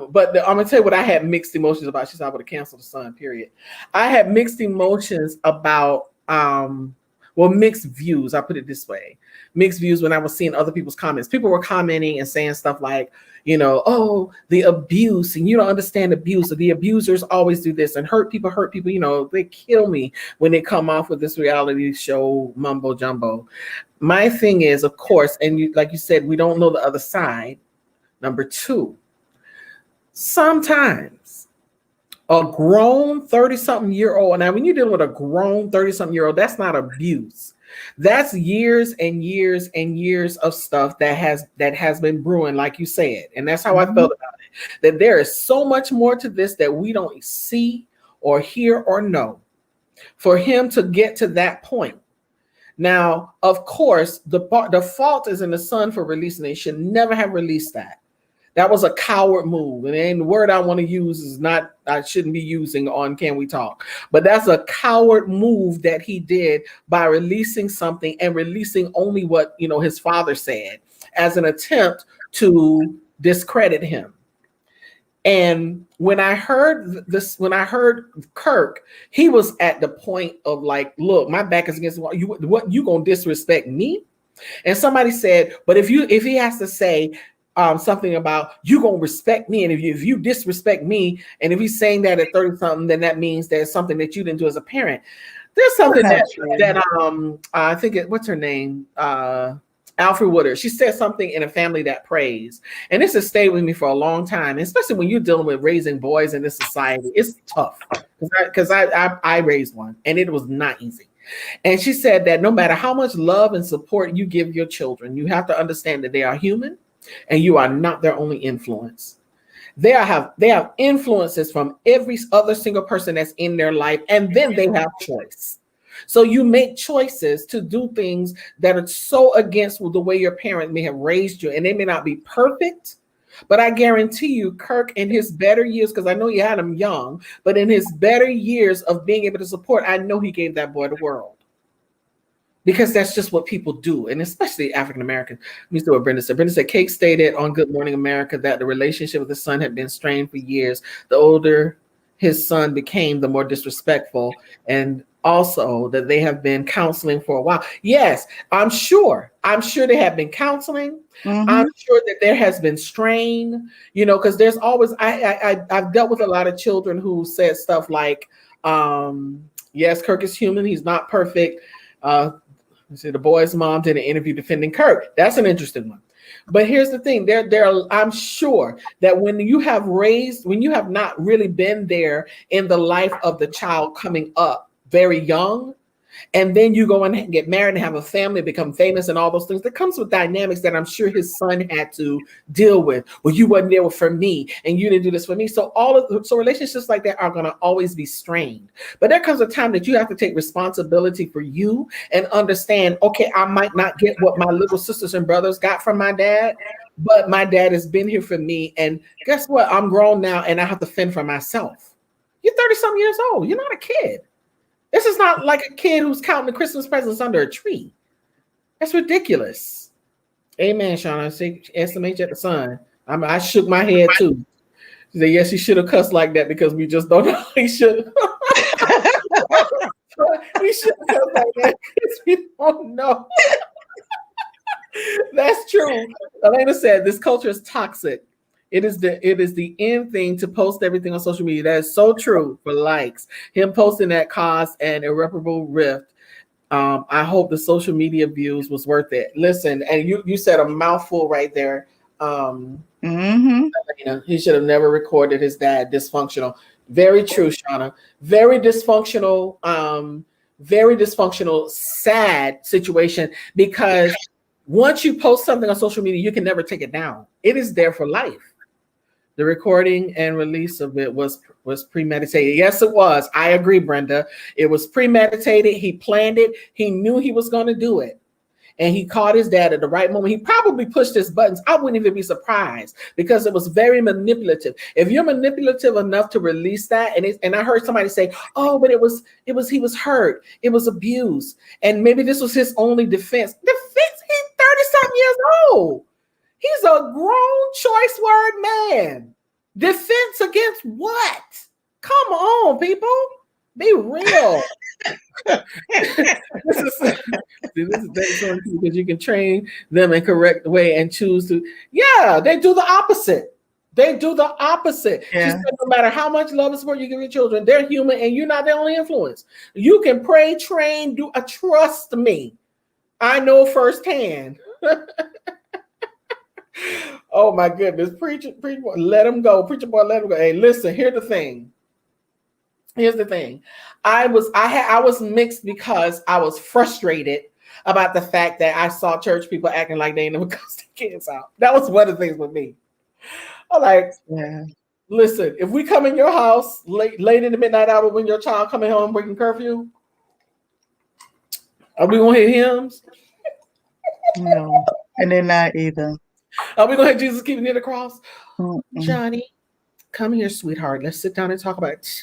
But I'm gonna tell you what I had mixed emotions about. She said I would have canceled the Sun, period. I had mixed emotions about mixed views. I put it this way. Mixed views when I was seeing other people's comments. People were commenting and saying stuff like, oh, the abuse, and you don't understand abuse, or the abusers always do this and hurt people, they kill me when they come off with this reality show mumbo jumbo. My thing is, of course, and like you said, we don't know the other side. Number two, sometimes a grown 30-something-year-old, now when you're dealing with a grown 30-something-year-old, that's not abuse. That's years and years and years of stuff that has been brewing, like you said. And that's how I felt about it. That there is so much more to this that we don't see or hear or know for him to get to that point. Now, of course, the fault is in the Son for releasing it. He should never have released that. That was a coward move. And the word I want to use is not, I shouldn't be using on Can We Talk, but that's a coward move that he did by releasing something and releasing only what, his father said as an attempt to discredit him. And when I heard Kirk, he was at the point of like, look, my back is against the wall. What you gonna disrespect me? And somebody said, but if he has to say something about you gonna respect me, and if you disrespect me, and if he's saying that at 30 something, then that means there's something that you didn't do as a parent. There's something that I think what's her name? Alfred Woodard. She said something in A Family That Prays, and this has stayed with me for a long time, especially when you're dealing with raising boys in this society. It's tough because I raised one, and it was not easy. And she said that no matter how much love and support you give your children, you have to understand that they are human. And you are not their only influence. They have influences from every other single person that's in their life, and then they have choice. So you make choices to do things that are so against the way your parent may have raised you, and they may not be perfect, but I guarantee you, Kirk, in his better years, because I know you had him young, but in his better years of being able to support, I know he gave that boy the world. Because that's just what people do, and especially African Americans. Let me see what Brenda said. Brenda said, Kate stated on Good Morning America that the relationship with the son had been strained for years. The older his son became, the more disrespectful, and also that they have been counseling for a while. Yes, I'm sure they have been counseling. Mm-hmm. I'm sure that there has been strain, because there's always, I've dealt with a lot of children who said stuff like, yes, Kirk is human. He's not perfect. The boy's mom did an interview defending Kirk. That's an interesting one. But here's the thing: I'm sure that when you have not really been there in the life of the child coming up very young, and then you go and get married and have a family, become famous, and all those things, that comes with dynamics that I'm sure his son had to deal with. Well, you wasn't there for me, and you didn't do this for me. So relationships like that are going to always be strained. But there comes a time that you have to take responsibility for you and understand, okay, I might not get what my little sisters and brothers got from my dad, but my dad has been here for me. And guess what? I'm grown now, and I have to fend for myself. You're 30-something years old. You're not a kid. This is not like a kid who's counting the Christmas presents under a tree. That's ridiculous. Amen, Sharon. I say SMH at the Sun. I shook my head too. She said, yes, he should have cussed like that because we just don't know. He should have. We should have cussed like that because we don't know. That's true. Elena said, this culture is toxic. It is the end thing to post everything on social media. That is so true for likes. Him posting that caused an irreparable rift. I hope the social media views was worth it. Listen, and you said a mouthful right there. He should have never recorded his dad dysfunctional. Very true, Shauna. Very dysfunctional, sad situation, because once you post something on social media, you can never take it down. It is there for life. The recording and release of it was premeditated. Yes, it was. I agree, Brenda. It was premeditated. He planned it. He knew he was going to do it. And he caught his dad at the right moment. He probably pushed his buttons. I wouldn't even be surprised because it was very manipulative. If you're manipulative enough to release that, and I heard somebody say, "Oh, but he was hurt. It was abuse, and maybe this was his only defense." Defense? He's 30-something years old. He's a grown choice word man. Defense against what? Come on, people. Be real. This is because you can train them in correct way and choose to. Yeah, they do the opposite. They do the opposite. Yeah. She said, no matter how much love and support you give your children, they're human and you're not their only influence. You can pray, train, trust me. I know firsthand. Oh my goodness. Preacher boy, let him go. Preacher boy, let him go. Hey, listen, here's the thing. I was mixed because I was frustrated about the fact that I saw church people acting like they never cussed their kids out. That was one of the things with me. I'm like, listen, if we come in your house late in the midnight hour when your child coming home breaking curfew, are we gonna hear hymns? No, and they're not either. Are we gonna hear Jesus keeping near the cross? Mm-mm. Johnny, come here, sweetheart. Let's sit down and talk about it.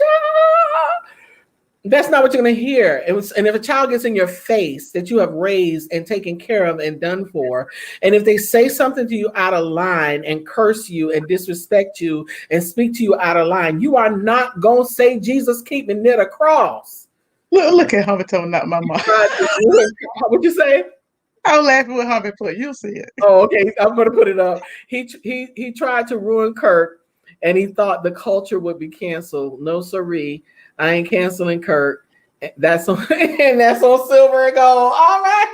That's not what you're going to hear. And if a child gets in your face that you have raised and taken care of and done for, and if they say something to you out of line and curse you and disrespect you and speak to you out of line, you are not going to say, Jesus, keep me near the cross. Look at Humphrey told not my mom. What'd you say? I'm laughing with Humphrey put. You'll see it. Oh, okay. I'm going to put it up. He tried to ruin Kirk, and he thought the culture would be canceled. No, siree. I ain't canceling Kirk. That's on silver and gold. All right.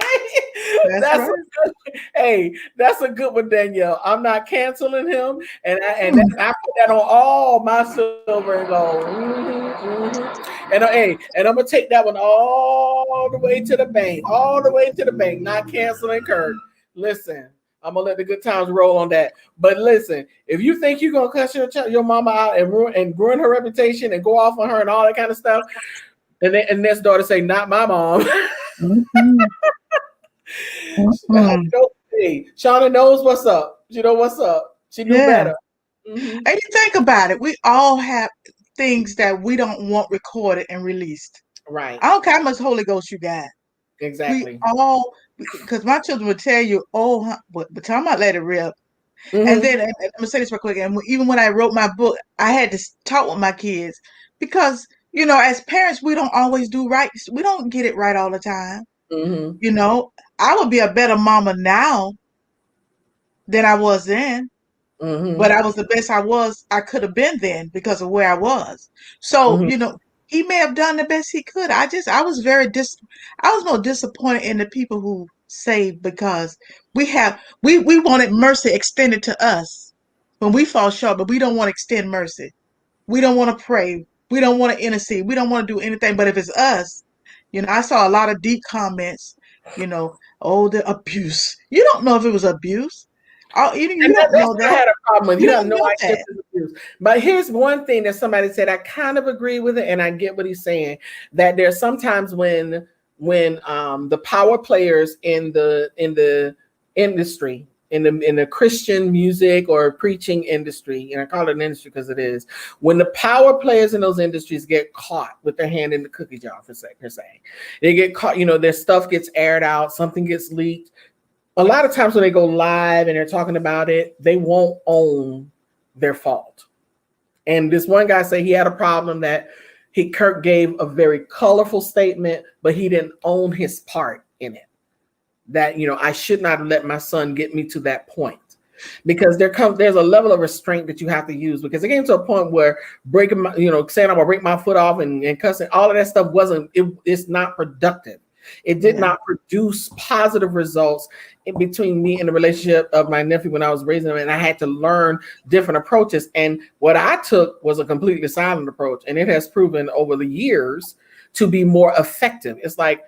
That's right. Hey, that's a good one, Danielle. I'm not canceling him, and I put that on all my silver and gold. Mm-hmm. And I'm gonna take that one all the way to the bank. Not canceling Kirk. Listen. I'm gonna let the good times roll on that. But listen, if you think you're gonna cuss your mama out and ruin her reputation and go off on her and all that kind of stuff, and this daughter say, "Not my mom." Mm-hmm. Shauna knows what's up. She know what's up. She knew better. Mm-hmm. And you think about it, we all have things that we don't want recorded and released. Right. I don't care how much Holy Ghost you got. Exactly. We all, because my children would tell you, but tell them I let it rip. Mm-hmm. And then, and I'm going to say this real quick, and even when I wrote my book, I had to talk with my kids because, as parents, we don't always do right. We don't get it right all the time. Mm-hmm. I would be a better mama now than I was then. Mm-hmm. But I was the best I could have been then because of where I was. So, he may have done the best he could. I was more disappointed in the people who saved because we wanted mercy extended to us when we fall short, but we don't want to extend mercy. We don't want to pray. We don't want to intercede. We don't want to do anything. But if it's us, I saw a lot of deep comments, the abuse. You don't know if it was abuse. You don't know that. I had a problem with. You don't know that. But here's one thing that somebody said. I kind of agree with it, and I get what he's saying. That there's sometimes when the power players in the industry, in the Christian music or preaching industry, and I call it an industry because it is, when the power players in those industries get caught with their hand in the cookie jar, per se, they get caught. Their stuff gets aired out, something gets leaked. A lot of times when they go live and they're talking about it, they won't own their fault. And this one guy said he had a problem that Kirk gave a very colorful statement, but he didn't own his part in it. That, I should not have let my son get me to that point. Because there's a level of restraint that you have to use, because it came to a point where saying I'm gonna break my foot off and cussing, all of that stuff it's not productive. It did not produce positive results in between me and the relationship of my nephew when I was raising him, and I had to learn different approaches. And what I took was a completely silent approach, and it has proven over the years to be more effective. It's like,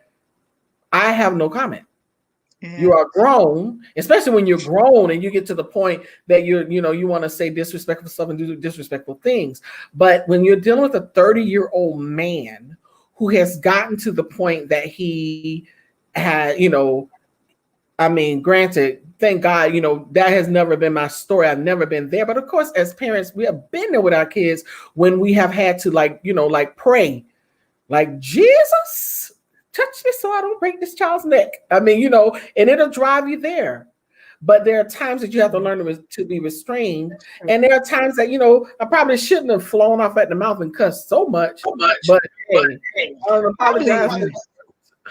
I have no comment. You are grown, especially when you're grown and you get to the point that you want to say disrespectful stuff and do disrespectful things. But when you're dealing with a 30-year-old man who has gotten to the point that he had, granted, thank God, that has never been my story. I've never been there. But of course, as parents, we have been there with our kids when we have had to pray, like, Jesus, touch me so I don't break this child's neck. And it'll drive you there. But there are times that you have to learn to be restrained. And there are times that, I probably shouldn't have flown off at the mouth and cussed so much. But hey, I apologize.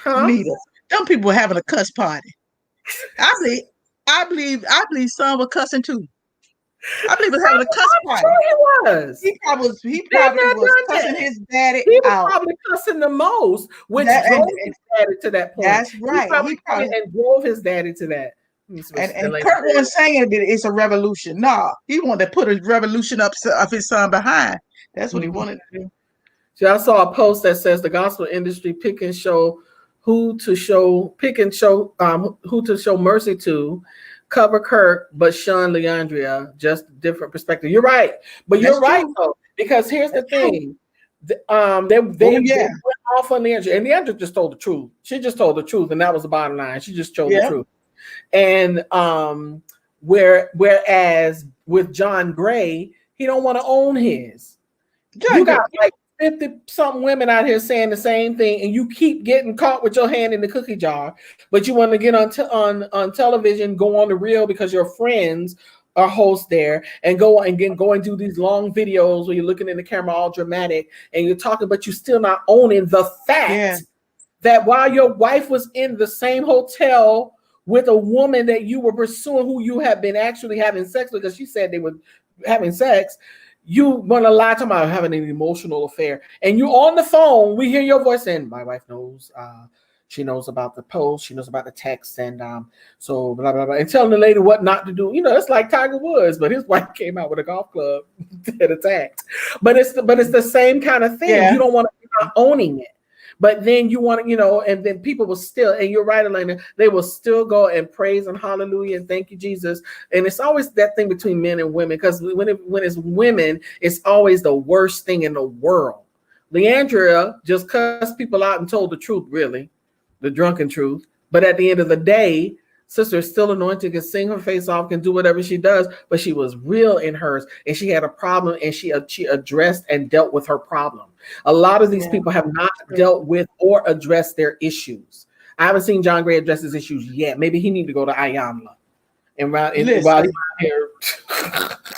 Some people were having a cuss party. I believe some were cussing too. I believe he was having a cuss party. He probably was cussing his daddy He was out. probably cussing the most, which drove his daddy to that point. That's right. He probably drove his daddy to that. And Kirk wasn't saying that it's a revolution. No, he wanted to put a revolution up of his son behind. That's what he wanted to do. So I saw a post that says the gospel industry pick and show who to show mercy to. Cover Kirk, but shun Leandria, just different perspective. You're right, but you're right though, because here's the thing: they went off on Leandria, and Leandria just told the truth. She just told the truth, and that was the bottom line. She just told the truth. And whereas with John Gray, he don't want to own his. You got like 50-something women out here saying the same thing, and you keep getting caught with your hand in the cookie jar. But you want to get on television, go on the reel because your friends are hosts there, and go and do these long videos where you're looking in the camera all dramatic and you're talking, but you're still not owning the fact that while your wife was in the same hotel with a woman that you were pursuing, who you have been actually having sex with, because she said they were having sex. You want to lie to me about having an emotional affair, and you on the phone. We hear your voice saying, "My wife knows. She knows about the post. She knows about the text, and so blah blah blah." And telling the lady what not to do. It's like Tiger Woods, but his wife came out with a golf club that attacked. But it's the same kind of thing. Yeah. You don't want to be owning it. But then you want to, and then people will still, and you're right, Elena, they will still go and praise and hallelujah and thank you, Jesus. And it's always that thing between men and women, because when it's women, it's always the worst thing in the world. Leandria just cussed people out and told the truth, really, the drunken truth. But at the end of the day, sister is still anointed, can sing her face off, can do whatever she does, but she was real in hers, and she had a problem, and she addressed and dealt with her problem. A lot of these people have not dealt with or addressed their issues. I haven't seen John Gray address his issues yet. Maybe he need to go to Ayamla. And while he's here,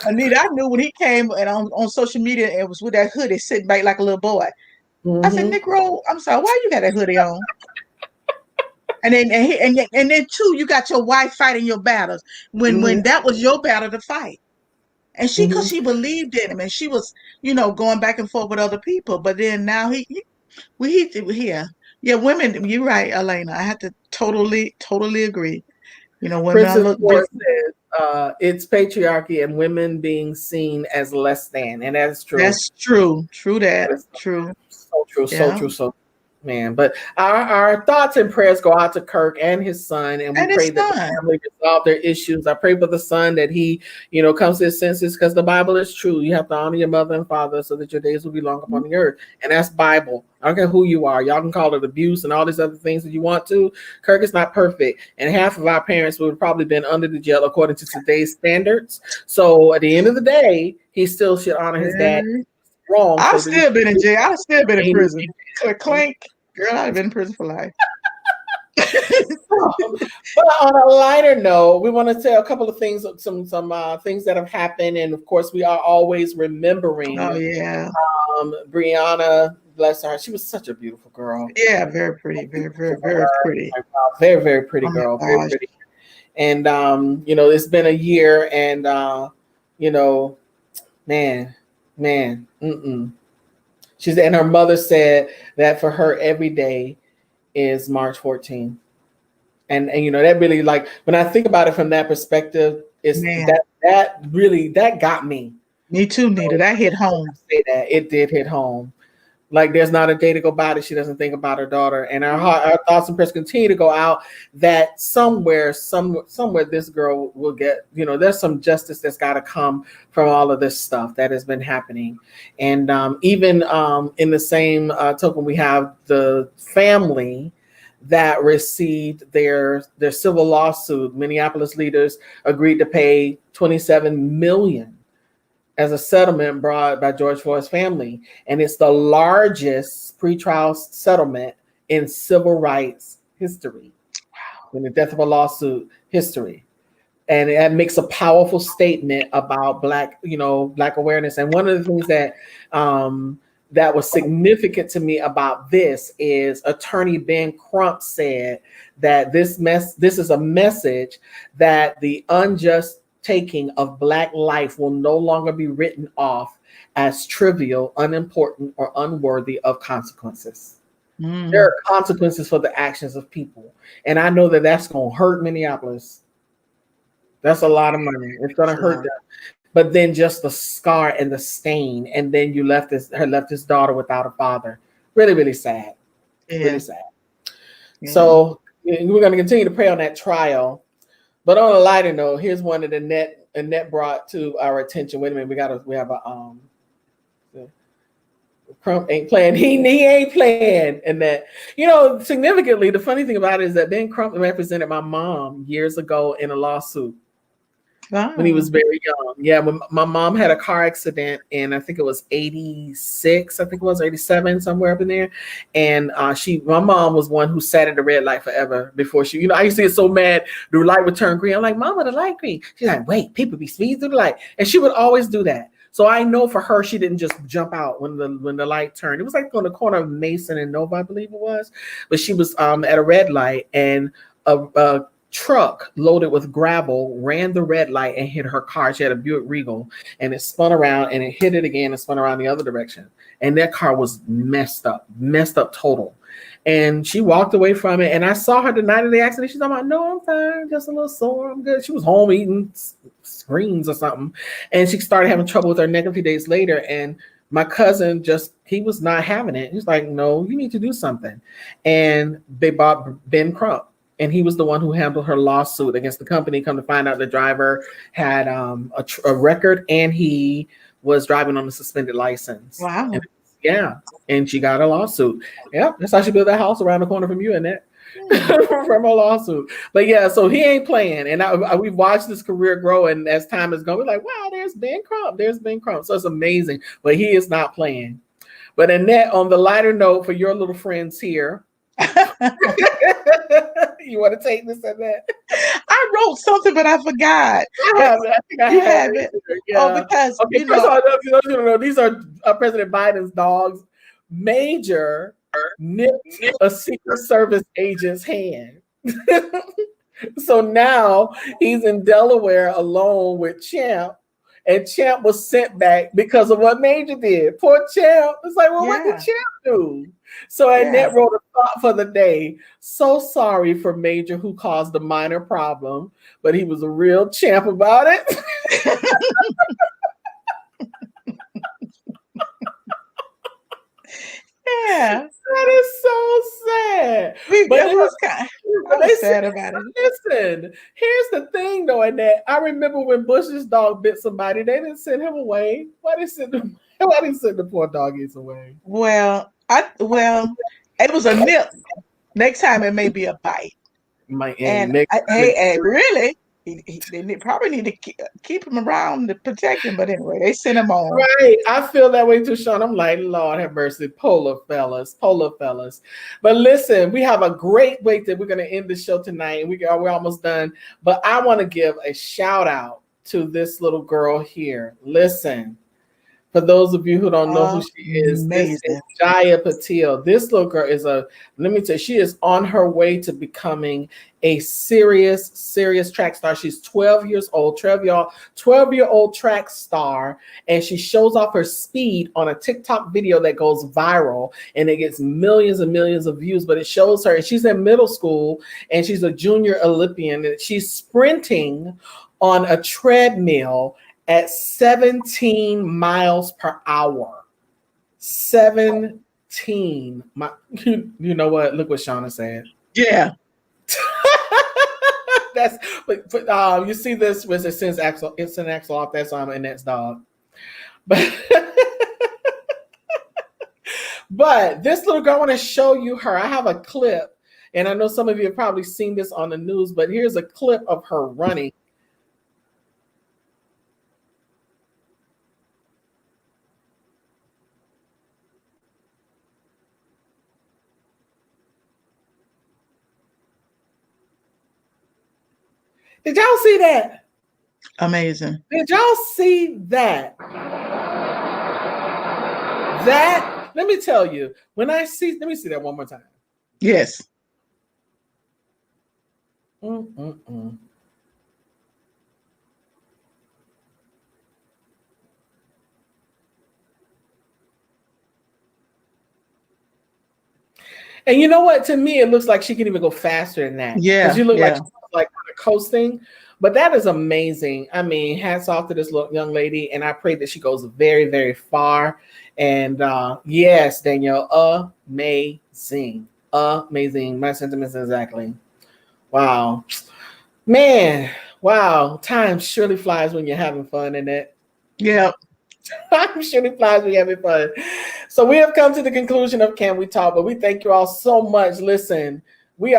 Anita, I knew when he came and on social media and was with that hoodie sitting back like a little boy. I said, Negro, I'm sorry, why you got that hoodie on? And then too, you got your wife fighting your battles when that was your battle to fight. And she, because she believed in him, and she was, going back and forth with other people. But then now women. You're right, Elena. I have to totally agree. When Princess Ford says it's patriarchy and women being seen as less than, and that's true. That's true. True that. True. So true. So true. So. Man, but our thoughts and prayers go out to Kirk and his son, and we pray that the family resolve their issues. I pray for the son that he, comes to his senses, because the Bible is true. You have to honor your mother and father so that your days will be long upon the earth, and that's Bible. I don't care who you are. Y'all can call it abuse and all these other things that you want to. Kirk is not perfect, and half of our parents would have probably been under the jail according to today's standards. So at the end of the day, he still should honor his dad. Wrong. I've still been in jail. I've still been in prison. Clank. Girl, I've been in prison for life. But on a lighter note, we want to tell a couple of things, some things that have happened, and of course, we are always remembering. Oh yeah, Brianna, bless her. She was such a beautiful girl. Yeah, very pretty, very pretty, very very pretty girl, very pretty. And it's been a year, and man. And her mother said that for her every day is March 14th. And that really, like, when I think about it from that perspective, is that got me. Me too, Nita. That hit home. Say that it did hit home. Like there's not a day to go by that she doesn't think about her daughter. And our thoughts and prayers continue to go out that somewhere this girl will get, there's some justice that's got to come from all of this stuff that has been happening. And even in the same token, we have the family that received their civil lawsuit. Minneapolis leaders agreed to pay $27 million as a settlement brought by George Floyd's family. And it's the largest pretrial settlement in civil rights history, in the death of a lawsuit history. And it makes a powerful statement about Black awareness. And one of the things that that was significant to me about this is Attorney Ben Crump said that this is a message that the unjust taking of Black life will no longer be written off as trivial, unimportant, or unworthy of consequences. There are consequences for the actions of people. And I know that that's going to hurt Minneapolis. That's a lot of money. It's going to hurt them. But then just the scar and the stain, and then you left his daughter without a father. Really, really sad. Yeah. Really sad. Yeah. So we're going to continue to pray on that trial. But on a lighter note, here's one that Annette brought to our attention. Wait a minute, we have a Crump ain't playing. He ain't playing. And that, significantly, the funny thing about it is that Ben Crump represented my mom years ago in a lawsuit. Wow. When he was very young. Yeah, when my mom had a car accident in, I think it was 86, I think it was 87, somewhere up in there. And my mom was one who sat at the red light forever before she, I used to get so mad, the light would turn green. I'm like, Mama, the light green. She's like, wait, people be speeding through the light. And she would always do that. So I know for her, she didn't just jump out when the light turned. It was like on the corner of Mason and Nova, I believe it was. But she was at a red light, and a truck loaded with gravel ran the red light and hit her car. She had a Buick Regal, and it spun around and it hit it again and spun around the other direction. And that car was messed up total. And she walked away from it. And I saw her the night of the accident. She's like, no, I'm fine. Just a little sore. I'm good. She was home eating screens or something. And she started having trouble with her neck a few days later. And my cousin he was not having it. He's like, no, you need to do something. And they bought Ben Crump. And he was the one who handled her lawsuit against the company. Come to find out, the driver had a record, and he was driving on a suspended license. Wow. And she got a lawsuit. Yeah, that's how she built that house around the corner from you, Annette. From a lawsuit. But yeah, so he ain't playing. And we've watched his career grow, and as time has gone, we're like, wow, there's Ben Crump. So it's amazing. But he is not playing. But Annette, on the lighter note, for your little friends here, you want to take this and that? I wrote something, but I forgot. I think I have it. Yeah. Oh, because first of all, these are President Biden's dogs. Major nipped a Secret Service agent's hand. So now he's in Delaware alone with Champ. And Champ was sent back because of what Major did. Poor Champ. It's like, well, what did Champ do? So Annette wrote a thought for the day. So sorry for Major, who caused a minor problem, but he was a real champ about it. Yeah. That is so sad. But it was kind of sad about it. Listen, here's the thing though, Annette. I remember when Bush's dog bit somebody, they didn't send him away. Why did they send the poor doggies away? Well, it was a nip. Next time it may be a bite. Really? They probably need to keep him around to protect him, but anyway, they sent him on. Right, I feel that way too, Sean. I'm like, Lord have mercy, polar fellas. But listen, we have a great way that we're going to end the show tonight, and we're almost done. But I want to give a shout out to this little girl here. Listen, for those of you who don't know who she is, this is Jaya Patil. This little girl she is on her way to becoming a serious track star. She's 12 years old, 12-year-old track star, and she shows off her speed on a TikTok video that goes viral, and it gets millions and millions of views, but it shows her, and she's in middle school, and she's a junior Olympian, and she's sprinting on a treadmill at 17 miles per hour. 17 team. You know what? Look what Shauna said. Yeah. That's but you see this was it sends Axel. It's an Axel off. That's Annette's dog. But but this little girl, I want to show you her. I have a clip, and I know some of you have probably seen this on the news. But here's a clip of her running. Did y'all see that? Amazing. Did y'all see that? That, let me tell you, let me see that one more time. Yes. Mm-mm-mm. And you know what? To me, it looks like she can even go faster than that. Yeah. Because you look yeah. like kind of coasting. But that is amazing. I mean, hats off to this little young lady. And I pray that she goes very, very far. And yes, Danielle, amazing. Amazing. My sentiments exactly. Wow. Man, wow. Time surely flies when you're having fun, isn't it? Yeah. Time surely flies when you're having fun. So we have come to the conclusion of Can We Talk? But we thank you all so much. Listen, we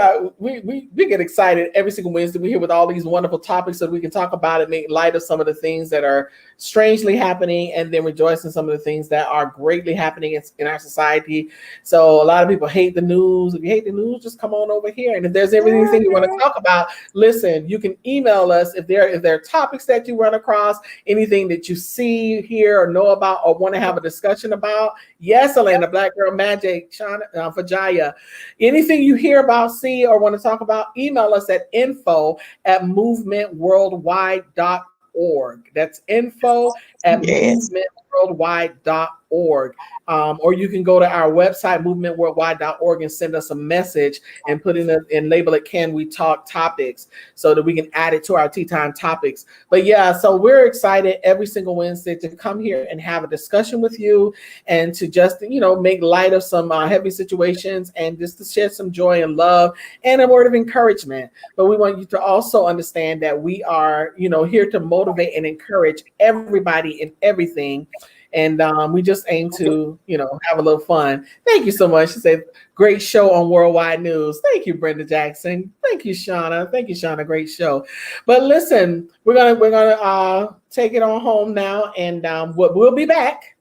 get excited every single Wednesday. We're here with all these wonderful topics so we can talk about it, make light of some of the things that are strangely happening, and then rejoice in some of the things that are greatly happening in our society. So a lot of people hate the news. If you hate the news, just come on over here. And if there's anything you want to talk about, listen, you can email us if there are topics that you run across, anything that you see, hear, or know about, or want to have a discussion about. Yes, Elena, Black Girl Magic, Shauna, Fajaya. Anything you hear about, see, or want to talk about, email us at info@movementworldwide.org. That's info@movementworldwide.org. Or you can go to our website, movementworldwide.org, and send us a message and put in and label it Can We Talk Topics so that we can add it to our Tea Time topics. But yeah, so we're excited every single Wednesday to come here and have a discussion with you and to just, make light of some heavy situations and just to share some joy and love and a word of encouragement. But we want you to also understand that we are, here to motivate and encourage everybody in everything. And we just aim to, have a little fun. Thank you so much. She said, great show on Worldwide News. Thank you, Brenda Jackson. Thank you, Shauna. Thank you, Shauna. Great show. But listen, we're gonna take it on home now, and we'll be back.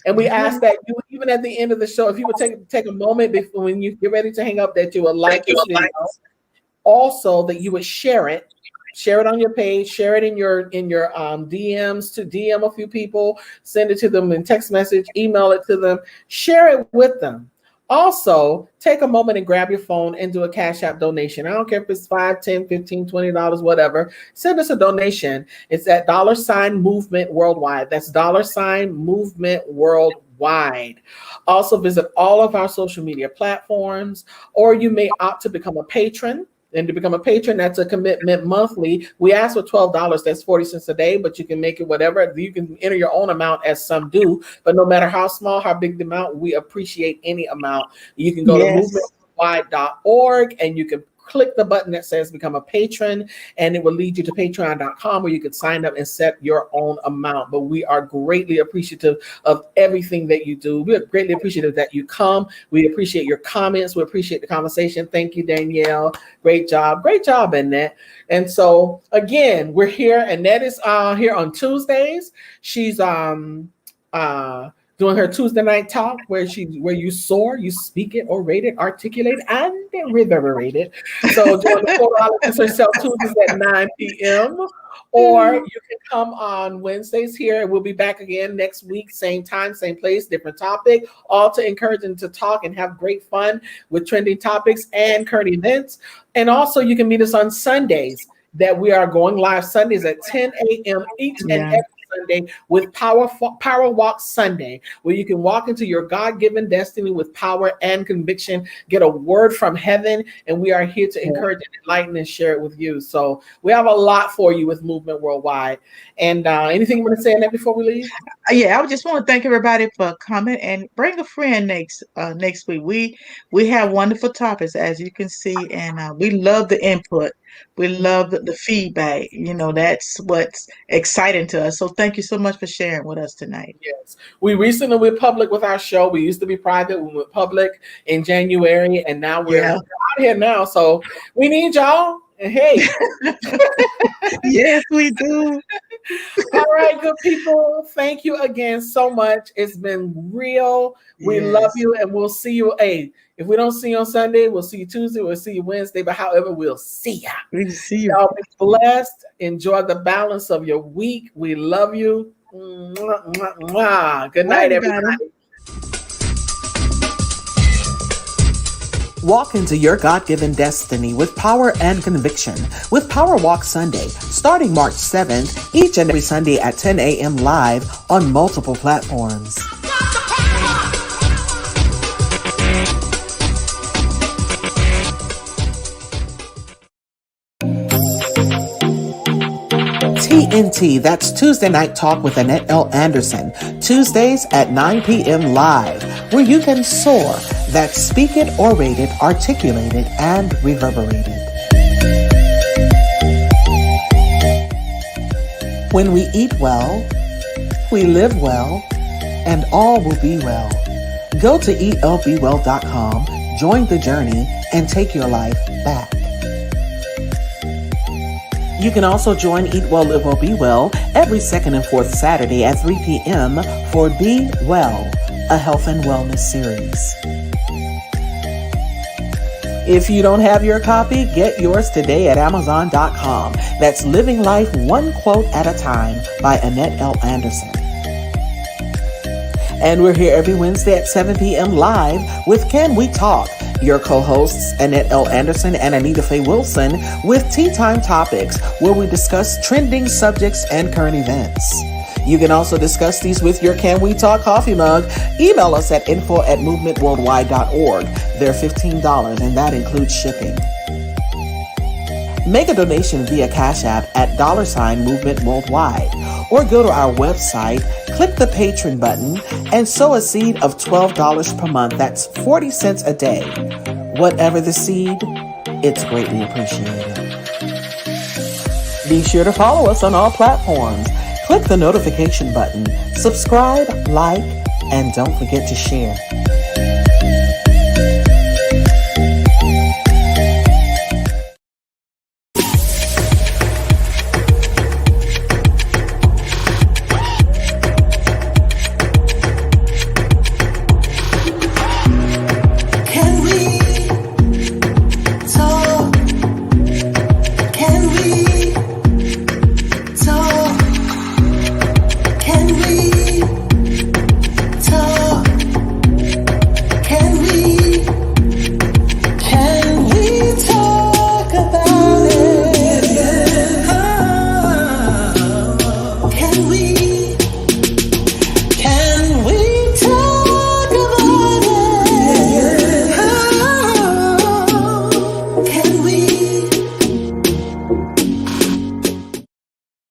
And we ask that you, even at the end of the show, if you would take a moment before when you get ready to hang up, that you would like this video. Also, that you would share it on your page, share it in your DMs, to DM a few people, send it to them in text message, email it to them, share it with them. Also, take a moment and grab your phone and do a Cash App donation. I don't care if it's $5, $10, $15, $20, whatever. Send us a donation. It's at $Movement Worldwide. That's $Movement Worldwide. Also, visit all of our social media platforms, or you may opt to become a patron. And to become a patron, that's a commitment monthly. We ask for $12. That's 40 cents a day, but you can make it whatever. You can enter your own amount, as some do. But no matter how small, how big the amount, we appreciate any amount. You can go to movementworldwide.org and you can click the button that says become a patron, and it will lead you to patreon.com where you can sign up and set your own amount. But we are greatly appreciative of everything that you do. We are greatly appreciative that you come. We appreciate your comments. We appreciate the conversation. Thank you, Danielle. Great job, Annette. And so again, we're here. Annette is here on Tuesdays. She's doing her Tuesday night talk where you soar, you speak it, orate it, articulate, and reverberate it. So join the Photo herself Tuesdays at 9 p.m. Or you can come on Wednesdays here. We'll be back again next week, same time, same place, different topic, all to encourage them to talk and have great fun with trending topics and current events. And also you can meet us on Sundays, that we are going live Sundays at 10 a.m. each and every Sunday with Power Walk Sunday, where you can walk into your God-given destiny with power and conviction, get a word from heaven, and we are here to encourage and enlighten and share it with you. So we have a lot for you with Movement Worldwide. And anything you want to say on that before we leave? Yeah, I just want to thank everybody for coming, and bring a friend next week. We have wonderful topics, as you can see, and we love the input. We love the feedback. That's what's exciting to us. So thank you so much for sharing with us tonight. Yes. We recently went public with our show. We used to be private. We went public in January, and now we're out here now. So we need y'all. And hey. Yes, we do. All right, good people. Thank you again so much. It's been real. We love you, and we'll see you. Hey, if we don't see you on Sunday, we'll see you Tuesday, we'll see you Wednesday, but however, we'll see ya. We see you. Y'all be blessed. Enjoy the balance of your week. We love you. Mwah, mwah, mwah. Good night, everybody. Walk into your God-given destiny with power and conviction with Power Walk Sunday, starting March 7th, each and every Sunday at 10 a.m. live on multiple platforms. TNT, that's Tuesday Night Talk with Annette L. Anderson, Tuesdays at 9 p.m. live, where you can soar. That's speak it, orated, articulated, and reverberated. When we eat well, we live well, and all will be well. Go to eatlbwell.com, join the journey, and take your life back. You can also join Eat Well, Live Well, Be Well every second and fourth Saturday at 3 p.m. for Be Well, a health and wellness series. If you don't have your copy, get yours today at Amazon.com. That's Living Life One Quote at a Time by Annette L. Anderson. And we're here every Wednesday at 7 p.m. live with Can We Talk? Your co-hosts, Annette L. Anderson and Anita Faye Wilson, with Tea Time Topics, where we discuss trending subjects and current events. You can also discuss these with your Can We Talk coffee mug. Email us at info@movementworldwide.org. They're $15, and that includes shipping. Make a donation via Cash App at $Movement Worldwide, or go to our website, click the Patron button, and sow a seed of $12 per month. That's 40 cents a day. Whatever the seed, it's greatly appreciated. Be sure to follow us on all platforms. Click the notification button, subscribe, like, and don't forget to share.